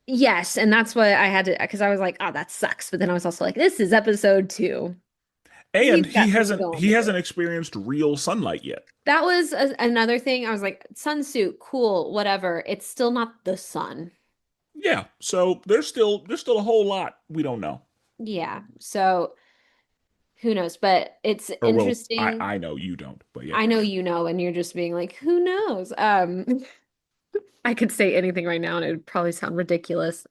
yes, and that's what I had to because I was like, oh, that sucks. But then I was also like, this is episode 2. And We've he got things hasn't going he with it. hasn't experienced real sunlight yet. That was another thing. I was like, sunsuit, cool, whatever. It's still not the sun. Yeah, so there's still a whole lot we don't know. Yeah. So who knows? But it's Or well, I interesting. I know you don't, but yeah. I know you know, and you're just being like, who knows? I could say anything right now and it would probably sound ridiculous.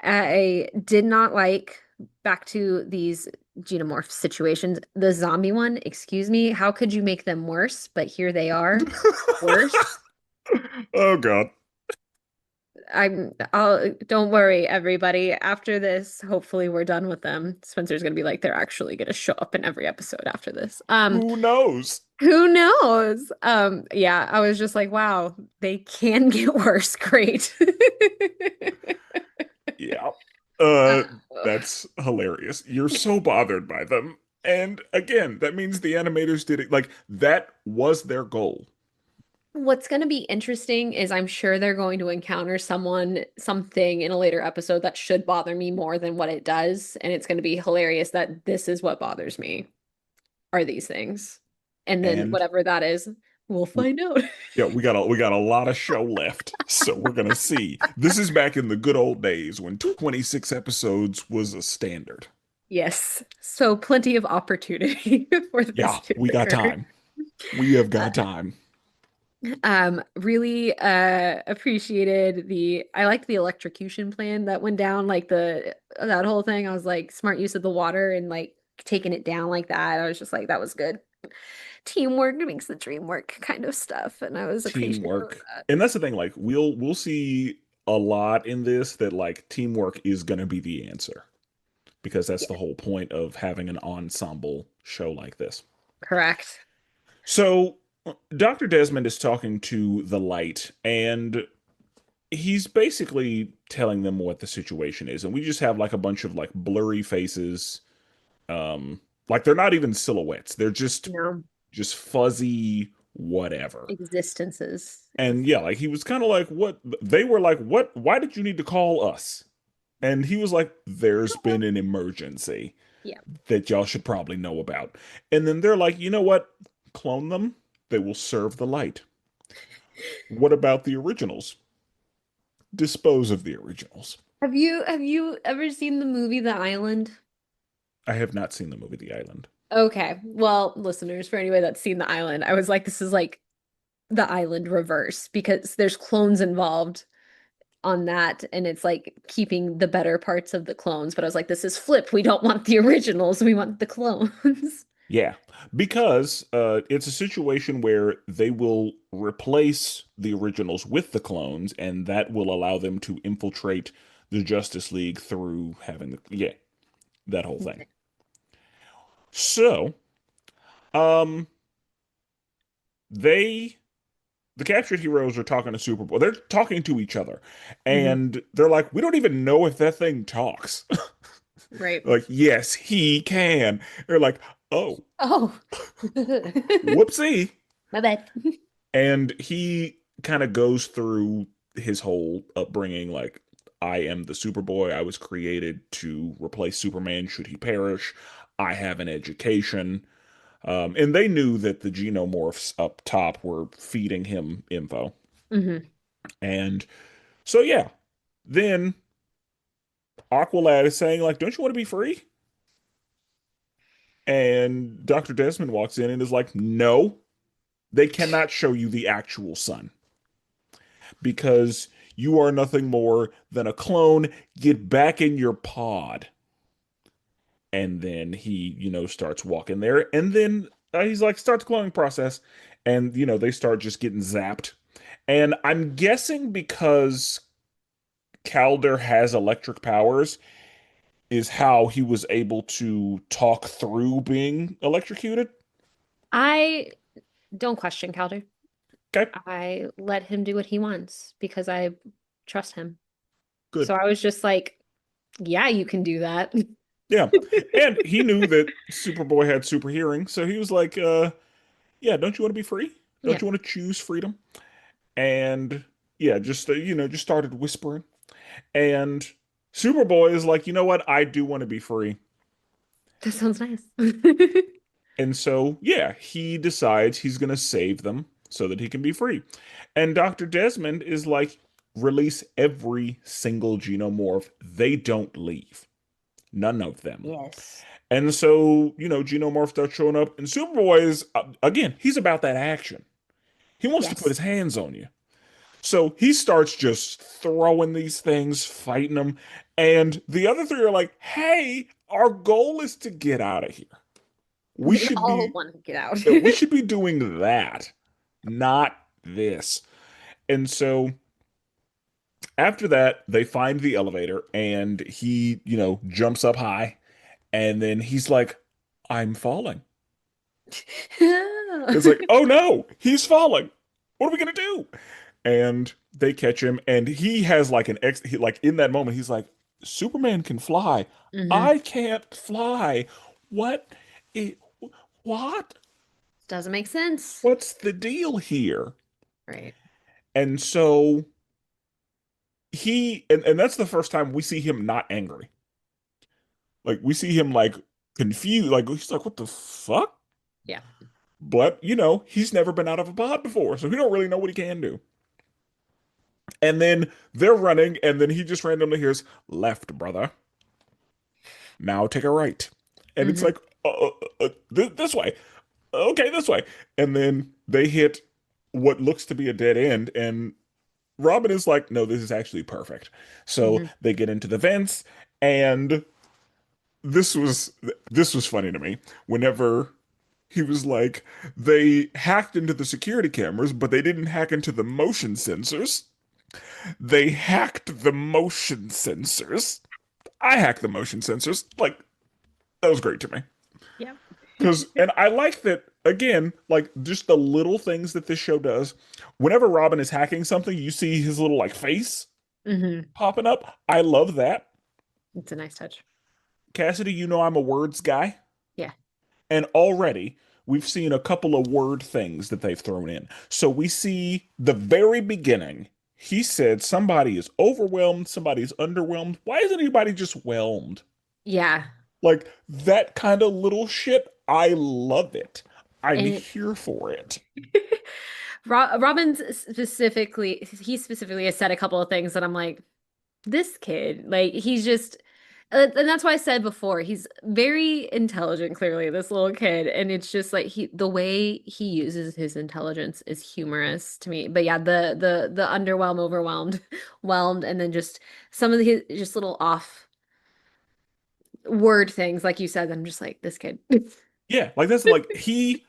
I did not like back to these xenomorph situations. The zombie one, excuse me, how could you make them worse? But here they are, worse. Oh God. I'll don't worry, everybody. After this, hopefully we're done with them. Spencer's gonna be like, they're actually gonna show up in every episode after this. Who knows? Who knows? Yeah, I was just like, wow, they can get worse. Great. Yeah. Uh, Uh that's hilarious. You're so bothered by them. And again, that means the animators did it, like that was their goal. what's going to be interesting is I'm sure they're going to encounter something in a later episode that should bother me more than what it does. And it's going to be hilarious that this is what bothers me are these things. And then And whatever that is, we'll find out. yeah, we got a lot of show left. So we're gonna see. This is back in the good old days when 26 episodes was a standard. Yes. So plenty of opportunity for this Yeah, to we got occur. time. We have got time. Really appreciated the I liked the electrocution plan that went down, like the that whole thing. I was like smart use of the water and like taking it down like that. I was just like, that was good. Teamwork makes the dream work kind of stuff. And I was appreciative of Teamwork. that. And that's the thing, like we'll see a lot in this that like teamwork is gonna be the answer because that's Yeah, the whole point of having an ensemble show like this. correct. So Dr. Desmond is talking to the light and he's basically telling them what the situation is. And we just have like a bunch of like blurry faces. Like they're not even silhouettes. They're just No. just fuzzy whatever. Existences. And yeah, like he was kind of like, what? They were like, what? Why did you need to call us? And he was like, there's been an emergency Yeah. that y'all should probably know about. And then they're like, you know what? Clone them. They will serve the light. What about the originals? Dispose of the originals. Have you ever seen the movie The Island? I have not seen the movie The Island. Okay. Well, listeners, for anybody that's seen The Island, I was like, this is like The Island reverse because there's clones involved on that, and it's like keeping the better parts of the clones. But I was like, this is flip. We don't want the originals, we want the clones. Yeah, because it's a situation where they will replace the originals with the clones, and that will allow them to infiltrate the Justice League through having yeah, that whole thing. So, um, they the captured heroes are talking to Superboy. They're talking to each other, Hmm. and they're like, "We don't even know if that thing talks." Right. Like, yes, he can. They're like, "Oh, Oh. whoopsie." My bad. And he kind of goes through his whole upbringing like, I am the Superboy. I was created to replace Superman should he perish. I have an education. And they knew that the xenomorphs up top were feeding him info. Hmm. And so, yeah, then Aqualad is saying, like, don't you want to be free? And Dr. Desmond walks in and is like, no, they cannot show you the actual sun because you are nothing more than a clone. Get back in your pod. And then he, starts walking there. And then he's like, start the cloning process. And, they start just getting zapped. And I'm guessing because Calder has electric powers, is how he was able to talk through being electrocuted. I don't question Calder. Okay, I let him do what he wants because I trust him. good. So I was just like, yeah, you can do that. Yeah. And he knew that Superboy had super hearing. So he was like, yeah, don't you want to be free? Don't Yeah, you want to choose freedom? And yeah, just started whispering. And Superboy is like, you know what? I do want to be free. that sounds nice. And so, yeah, he decides he's going to save them so that he can be free. And Dr. Desmond is like, release every single xenomorph. They don't leave. None of them. Yes. And so, xenomorphs start showing up. And Superboy is, again, he's about that action. He wants to put Yes. his hands on you. So he starts just throwing these things, fighting them. And the other three are like, hey, our goal is to get out of here. We We should all be want to get out. we should be doing that, not this. And so after that, they find the elevator and he, jumps up high and then he's like, I'm falling. It's like, oh no, he's falling. What are we gonna do? And they catch him, and he has like like in that moment, he's like, Superman can fly. Hmm. I can't fly. What? I- what? Doesn't make sense. What's the deal here? Right. And so and that's the first time we see him not angry. Like we see him like confused, like he's like, what the fuck? Yeah. But he's never been out of a pod before, so he don't really know what he can do. And then they're running, and then he just randomly hears left, brother. Now take a right. And it's Hmm. like, this way. Okay, this way. And then they hit what looks to be a dead end, and Robin is like, no, this is actually perfect. So Hmm. they get into the vents, and this was this was funny to me. Whenever he was like, they hacked into the security cameras, but they didn't hack into the motion sensors. They hacked the motion sensors. I hacked the motion sensors. Like, that was great to me. Yeah. And I like that, again, like, just the little things that this show does. Whenever Robin is hacking something, you see his little, like, face Hmm. popping up. I love that. It's a nice touch. Cassidy, I'm a words guy. Yeah. And already, we've seen a couple of word things that they've thrown in. So we see the very beginning. He said somebody is overwhelmed, somebody's underwhelmed. Why isn't anybody just whelmed? Yeah. Like that kind of little shit. I love it. I'm And here for it. Robin's specifically, he specifically has said a couple of things that I'm like, this kid, like he's just, and that's why I said before, he's very intelligent, clearly, this little kid, and it's just like the way he uses his intelligence is humorous to me. But yeah, the underwhelmed, overwhelmed, whelmed, and then just some of his just little off word things, like you said, I'm just like this kid. Yeah, like that's like he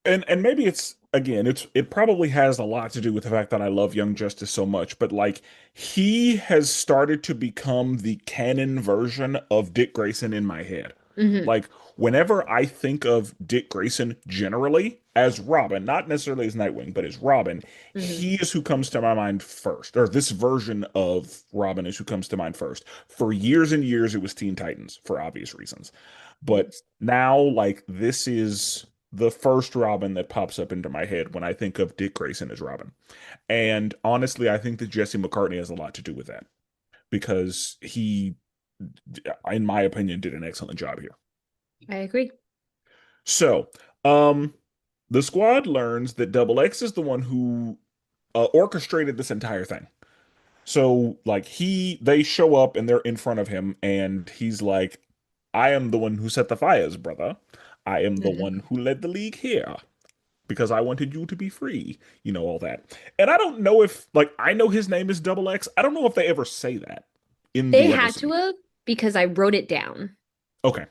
and maybe it's again, it probably has a lot to do with the fact that I love Young Justice so much, but like he has started to become the canon version of Dick Grayson in my head. Hmm. Like whenever I think of Dick Grayson generally as Robin, not necessarily as Nightwing, but as Robin, Hmm. he is who comes to my mind first, or this version of Robin is who comes to mind first. For years and years, it was Teen Titans for obvious reasons. But Yes. now, like, this is the first Robin that pops up into my head when I think of Dick Grayson as Robin. And honestly, I think that Jesse McCartney has a lot to do with that because he, in my opinion, did an excellent job here. I agree. So, um, the squad learns that Double X is the one who orchestrated this entire thing. So, like, they show up and they're in front of him, and he's like, I am the one who set the fires, brother. I am the Hmm. one who led the league here because I wanted you to be free, all that. And I don't know if, like, I know his name is Double X. I don't know if they ever say that in They the had episode. to have because I wrote it down. Okay.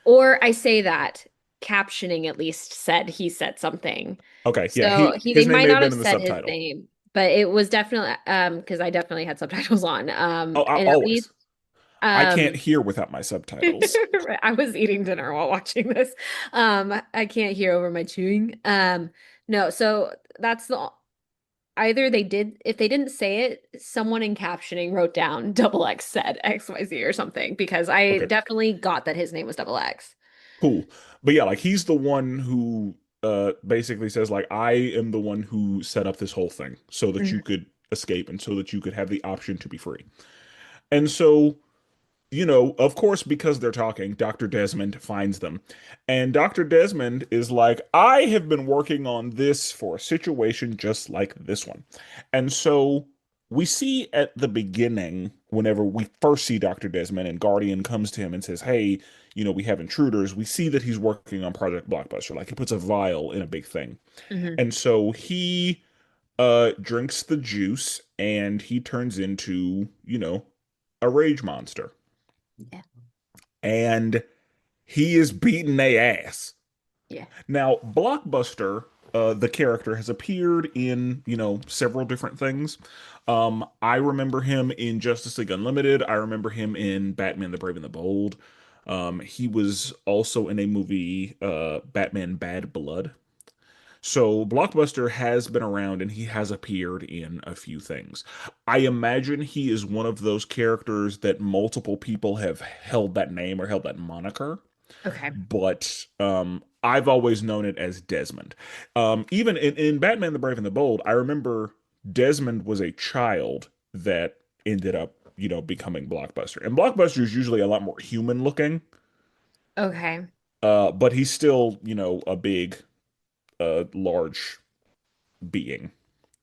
Or I say that captioning at least said he said something. Okay. Yeah. So they His name might may have not been have in the said his subtitle. name, but it was definitely because I definitely had subtitles on. Oh, And at least always. I can't um hear without my subtitles. I was eating dinner while watching this. I can't hear over my chewing. No, so that's the either they did if they didn't say it, someone in captioning wrote down double X said XYZ or something because I Okay. definitely got that his name was double X. Cool. But yeah, like he's the one who basically says like I am the one who set up this whole thing so that you Mhm. could escape and so that you could have the option to be free. And so, of course, because they're talking, Dr. Desmond finds them. And Dr. Desmond is like, I have been working on this for a situation just like this one. And so we see at the beginning, whenever we first see Dr. Desmond and Guardian comes to him and says, Hey, we have intruders, we see that he's working on Project Blockbuster. Like he puts a vial in a big thing. Mhm. And so he drinks the juice and he turns into, a rage monster Yeah. and he is beating their ass. Yeah. Now, Blockbuster, the character, has appeared in, several different things. I remember him in Justice League Unlimited. I remember him in Batman the Brave and the Bold. He was also in a movie, Batman Bad Blood. So Blockbuster has been around and he has appeared in a few things. I imagine he is one of those characters that multiple people have held that name or held that moniker, Okay. but I've always known it as Desmond. Even in Batman the Brave and the Bold, I remember Desmond was a child that ended up, becoming Blockbuster. And Blockbuster is usually a lot more human looking, Okay. but he's still, a big, large being.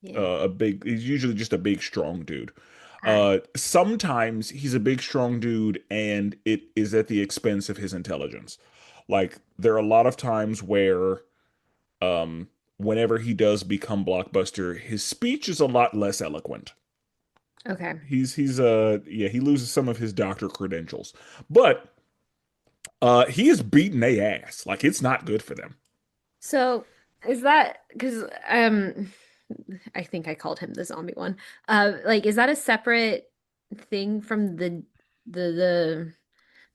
Yeah. He's usually just a big, strong dude. All right. Sometimes he's a big, strong dude, and it is at the expense of his intelligence. Like there are a lot of times where, whenever he does become Blockbuster, his speech is a lot less eloquent. Okay. Yeah, he loses some of his doctor credentials, but he is beating a ass. Like it's not good for them. So is that because I think I called him the zombie one. Like is that a separate thing from the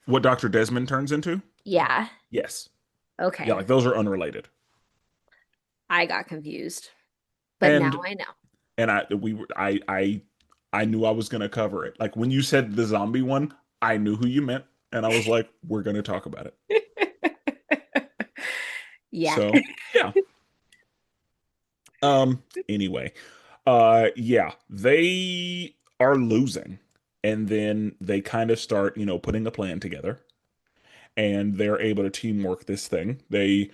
What Dr. Desmond turns into? yeah. Yes. Yeah, Okay. like those are unrelated. I got confused. But now And I know. and I knew I was gonna cover it. Like when you said the zombie one, I knew who you meant, and I was like, we're gonna talk about it. Yeah. So, yeah. Anyway, yeah, they are losing. And then they kind of start, putting a plan together and they're able to teamwork this thing. They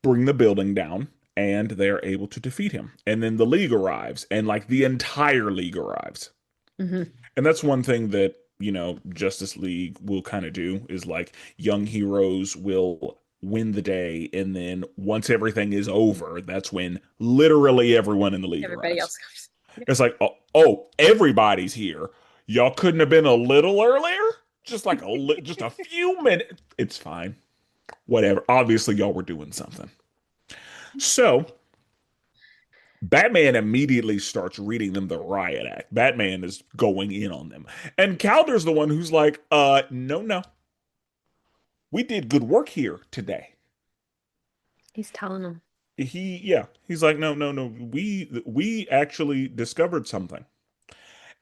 bring the building down and they're able to defeat him. And then the league arrives and like the entire league arrives. Hmm. And that's one thing that, Justice League will kind of do is like young heroes will win the day. And then once everything is over, that's when literally everyone in the league Everybody arrives. else comes. Yeah. It's like, oh, everybody's here. Y'all couldn't have been a little earlier? Just like just a few minutes. It's fine. Whatever. Obviously, y'all were doing something. So Batman immediately starts reading them the riot act. Batman is going in on them. And Calder's the one who's like, no, no. We did good work here today. He's telling them. He's like, no, no, no. We actually discovered something.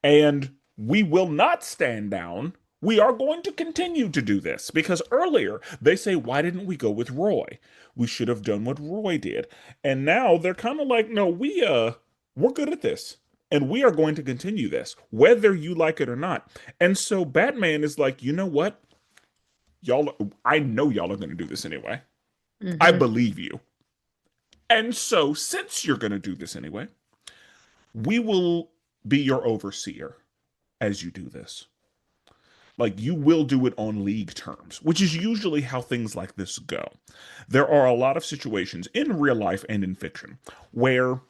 And we will not stand down. We are going to continue to do this because earlier they say, why didn't we go with Roy? We should have done what Roy did. And now they're kind of like, no, we're good at this. And we are going to continue this, whether you like it or not. And so Batman is like, you know what? Y'all, I know y'all are going to do this anyway. I Hmm. believe you. And so, since you're going to do this anyway, we will be your overseer as you do this. Like you will do it on league terms, which is usually how things like this go. There are a lot of situations in real life and in fiction where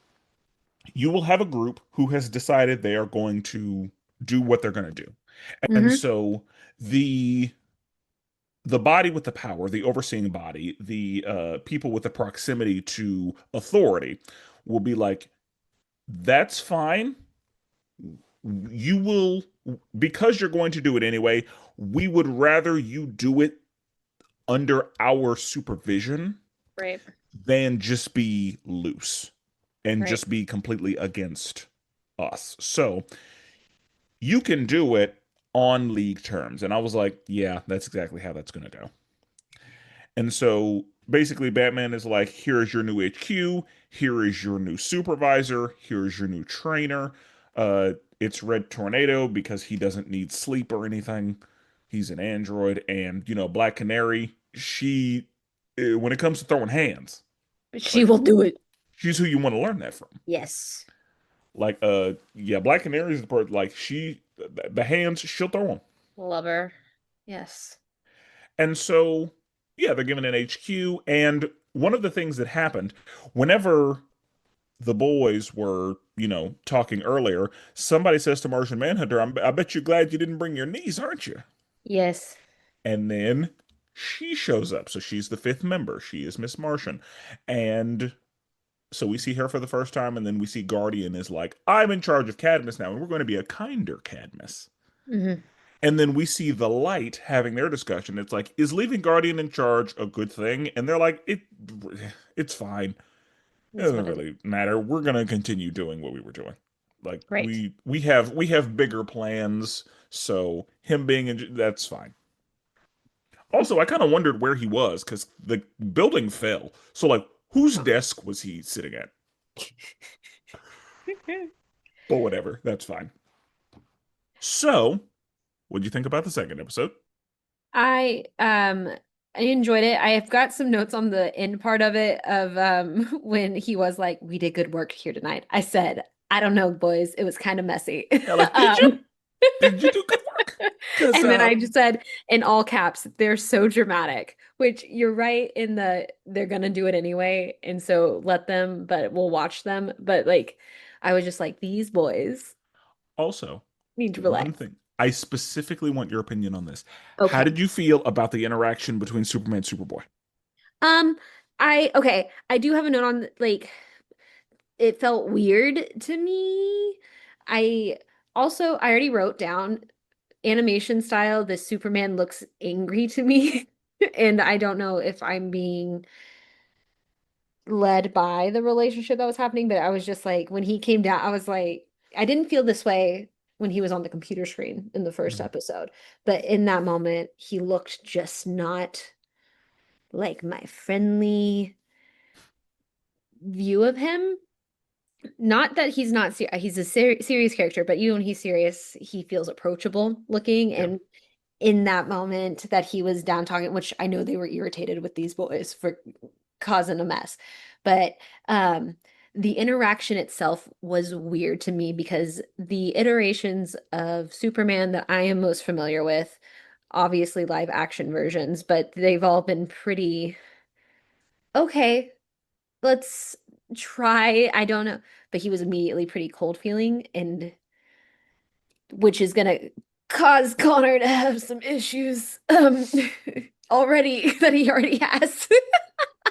you will have a group who has decided they are going to do what they're going to do. And Hmm. so the the body with the power, the overseeing body, the people with the proximity to authority will be like, that's fine. You will, because you're going to do it anyway, we would rather you do it under our supervision Right. than just be loose and Right. just be completely against us. So you can do it on league terms. And I was like, yeah, that's exactly how that's going to go. And so basically, Batman is like, here is your new HQ. Here is your new supervisor. Here is your new trainer. It's Red Tornado because he doesn't need sleep or anything. He's an android. And, Black Canary, when it comes to throwing hands, She like, will do it. she's who you want to learn that from. Yes. Like, yeah, Black Canary is the part, like, the hands, she'll throw them. Love her. Yes. And so, yeah, they're given an HQ. And one of the things that happened whenever the boys were, talking earlier, somebody says to Martian Manhunter, I bet you're glad you didn't bring your niece, aren't you? Yes. And then she shows up. So she's the fifth member. She is Miss Martian. And so we see her for the first time. And then we see Guardian is like, I'm in charge of Cadmus now. And we're going to be a kinder Cadmus. Hmm. And then we see the light having their discussion. It's like, is leaving Guardian in charge a good thing? And they're like, it's fine. It It's doesn't fine. really matter. We're gonna continue doing what we were doing. Like Right. we have bigger plans. So him being in, that's fine. Also, I kind of wondered where he was because the building fell. So like, whose desk was he sitting at? But whatever, that's fine. So, what do you think about the second episode? I um I enjoyed it. I have got some notes on the end part of it of when he was like, "We did good work here tonight." I said, "I don't know, boys. It was kind of messy." Yeah, like, did you Um, did you do good work? Because and then I just said in all caps, "They're so dramatic," which you're right in the they're gonna do it anyway, and so let them, but we'll watch them. But like, I was just like, these boys also, need to one relax. thing I specifically want your opinion on this. How Okay. did you feel about the interaction between Superman and Superboy? Um, I do have a note on like it felt weird to me. I I already wrote down animation style, the Superman looks angry to me. And I don't know if I'm being led by the relationship that was happening, but I was just like, when he came down, I was like, I didn't feel this way when he was on the computer screen in the first Mhm. episode. But in that moment, he looked just not like my friendly view of him. Not that he's not ser he's a serious character, but when he's serious, he feels approachable looking. Yeah. And in that moment that he was down talking, which I know they were irritated with these boys for causing a mess, but the interaction itself was weird to me because the iterations of Superman that I am most familiar with, obviously live action versions, but they've all been pretty okay. Let's try. I don't know, but he was immediately pretty cold feeling, and which is gonna cause Connor to have some issues already that he already has.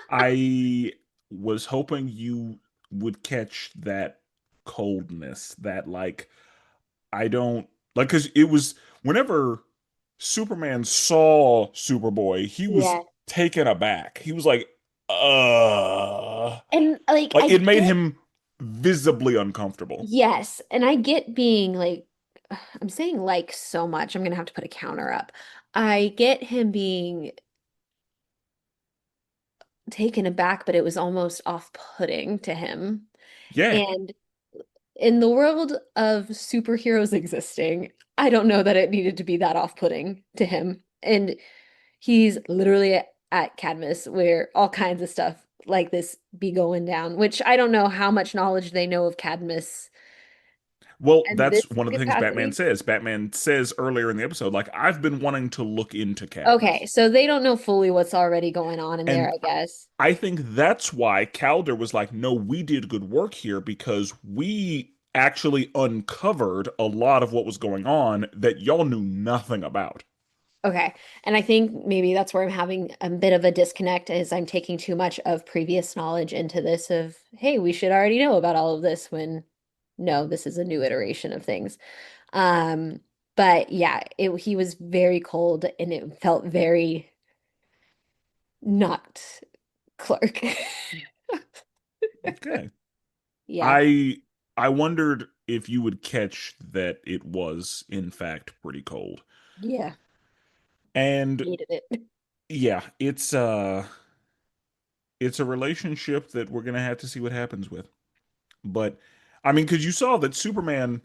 I was hoping you would catch that coldness, that like I don't like because it was whenever Superman saw Superboy, he was Yeah. taken aback. He was And like like I it made get him visibly uncomfortable. yes, and I get being like I'm saying like so much. I'm gonna have to put a counter up. I get him being taken aback, but it was almost off-putting to him. Yeah. And in the world of superheroes existing, I don't know that it needed to be that off-putting to him. And he's literally at Cadmus where all kinds of stuff like this be going down, which I don't know how much knowledge they know of Cadmus Well, and that's this one of the things Batman capacity. says. Batman says earlier in the episode, like, I've been wanting to look into Okay, Cadmus. so they don't know fully what's already going on in there, And I guess. I think that's why Calder was like, no, we did good work here because we actually uncovered a lot of what was going on that y'all knew nothing about. Okay. And I think maybe that's where I'm having a bit of a disconnect is I'm taking too much of previous knowledge into this of, hey, we should already know about all of this when no, this is a new iteration of things. Um, but yeah, he was very cold and it felt very not Clark. Okay. Yeah. I I wondered if you would catch that it was in fact pretty cold. Yeah. And Hated it. yeah, it's a relationship that we're gonna have to see what happens with. But I mean, because you saw that Superman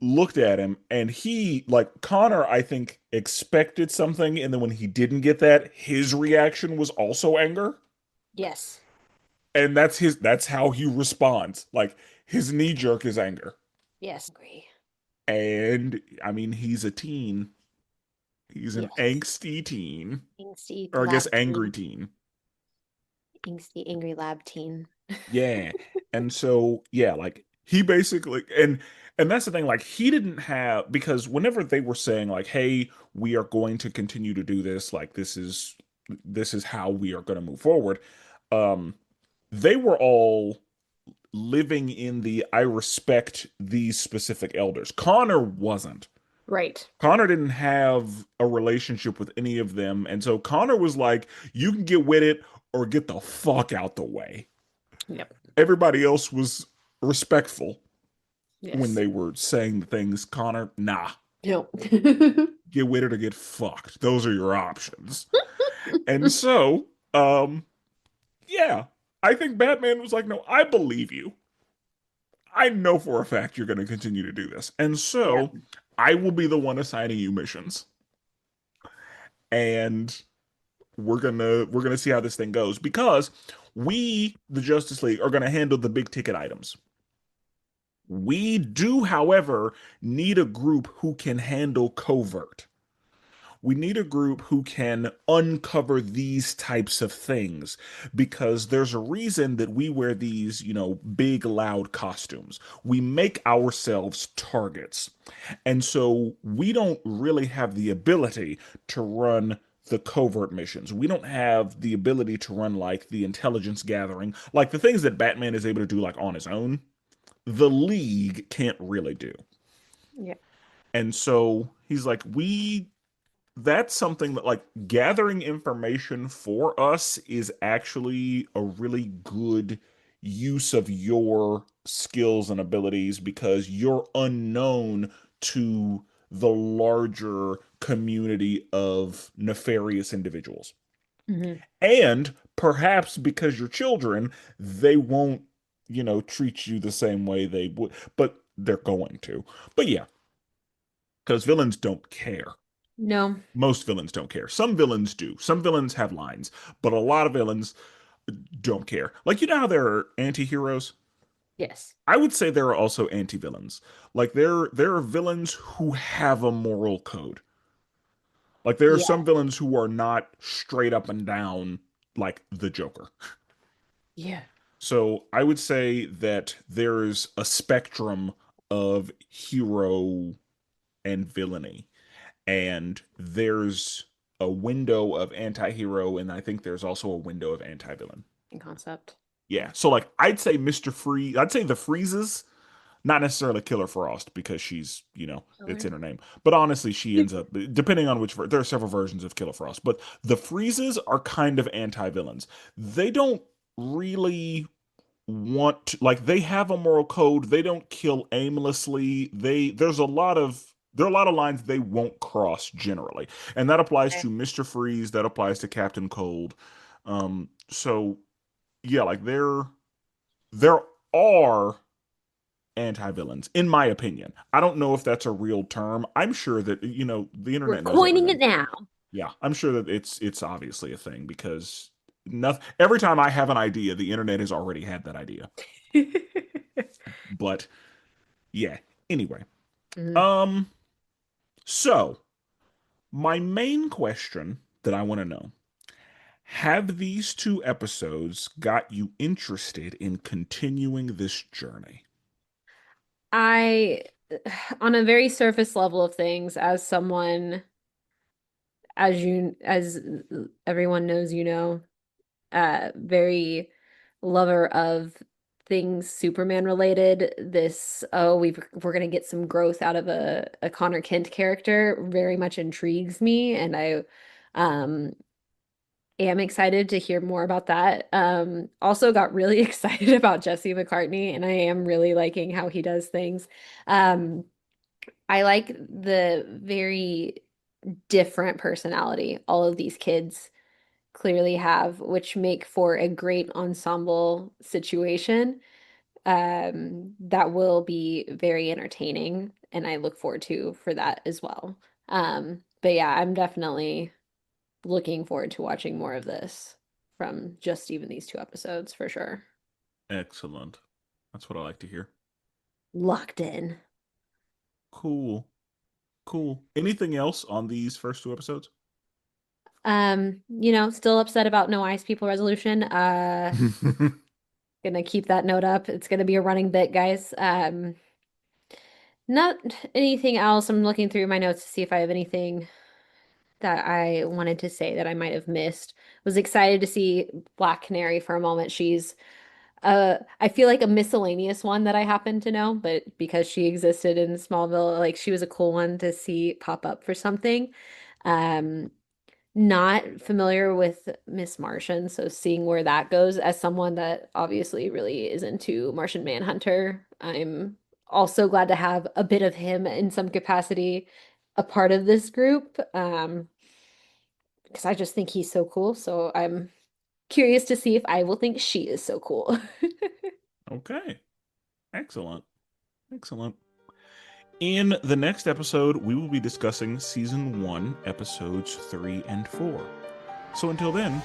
looked at him and he, like Connor, I think, expected something, and then when he didn't get that, his reaction was also anger. Yes. And that's how he responds. Like his knee jerk is anger. Yes. Agree. And I mean, he's a teen. He's an Yes. angsty teen. Angsty Or I guess lab angry teen. teen. Angsty angry lab teen. Yeah. And so, yeah, like he basically and that's the thing, like he didn't have because whenever they were saying like, hey, we are going to continue to do this, like this is how we are going to move forward. Um, they were all living in the I respect these specific elders. Connor wasn't. Right. Connor didn't have a relationship with any of them, and so Connor was like, you can get with it or get the fuck out the way. Yep. Everybody else was respectful when Yes. they were saying the things. Connor, nah, No. get with it or get fucked. Those are your options. And so, yeah, I think Batman was like, no, I believe you. I know for a fact you're going to continue to do this. And Yep. so I will be the one assigning you missions. And we're gonna see how this thing goes because we, the Justice League, are gonna handle the big ticket items. We do, however, need a group who can handle covert. We need a group who can uncover these types of things because there's a reason that we wear these, big, loud costumes. We make ourselves targets. And so we don't really have the ability to run the covert missions. We don't have the ability to run like the intelligence gathering, like the things that Batman is able to do like on his own. The League can't really do. Yep. And so he's like, that's something that like gathering information for us is actually a really good use of your skills and abilities because you're unknown to the larger community of nefarious individuals. Hmm. And perhaps because you're children, they won't, treat you the same way they would, but they're going to. But yeah, because villains don't care. No. Most villains don't care. Some villains do. Some villains have lines, but a lot of villains don't care. Like, you know how there are anti-heroes? Yes. I would say there are also anti-villains. Like, there are villains who have a moral code. Like, there are Yeah. some villains who are not straight up and down like the Joker. Yeah. So I would say that there's a spectrum of hero and villainy, and there's a window of anti-hero, and I think there's also a window of anti-villain. In concept. Yeah. So like I'd say Mr. Freeze, I'd say the Freezes, not necessarily Killer Frost because she's, it's Killer. in her name. But honestly, she ends up depending on there are several versions of Killer Frost, but the Freezes are kind of anti-villains. They don't really want to, like, they have a moral code. They don't kill aimlessly. There are a lot of lines they won't cross generally. And that applies Okay. to Mr. Freeze, that applies to Captain Cold. So yeah, like there are anti-villains in my opinion. I don't know if that's a real term. I'm sure that the We're internet knows coining it everything. now. Yeah, I'm sure that it's obviously a thing because nothing, every time I have an idea, the internet has already had that idea. But yeah, anyway. Mhm. Um so my main question that I want to know, have these two episodes got you interested in continuing this journey? I, on a very surface level of things, as someone, as everyone knows, very lover of things Superman related. We're gonna get some growth out of a Connor Kent character very much intrigues me, and I um am excited to hear more about that. Also got really excited about Jesse McCartney, and I am really liking how he does things. Um, I like the very different personality all of these kids clearly have, which make for a great ensemble situation that will be very entertaining, and I look forward to for that as well. But yeah, I'm definitely looking forward to watching more of this from just even these two episodes for sure. Excellent. That's what I like to hear. Locked in. Cool. Cool. Anything else on these first two episodes? Still upset about no ice people resolution. Gonna keep that note up. It's gonna be a running bit, guys. Not anything else. I'm looking through my notes to see if I have anything that I wanted to say that I might have missed. Was excited to see Black Canary for a moment. She's I feel like a miscellaneous one that I happen to know, but because she existed in Smallville, like she was a cool one to see pop up for something. Um, Not familiar with Miss Martian, so seeing where that goes as someone that obviously really is into Martian Manhunter, I'm also glad to have a bit of him in some capacity a part of this group. Because I just think he's so cool. So I'm curious to see if I will think she is so cool. Okay. Excellent. Excellent. In the next episode, we will be discussing season 1, episodes 3 and 4. So until then,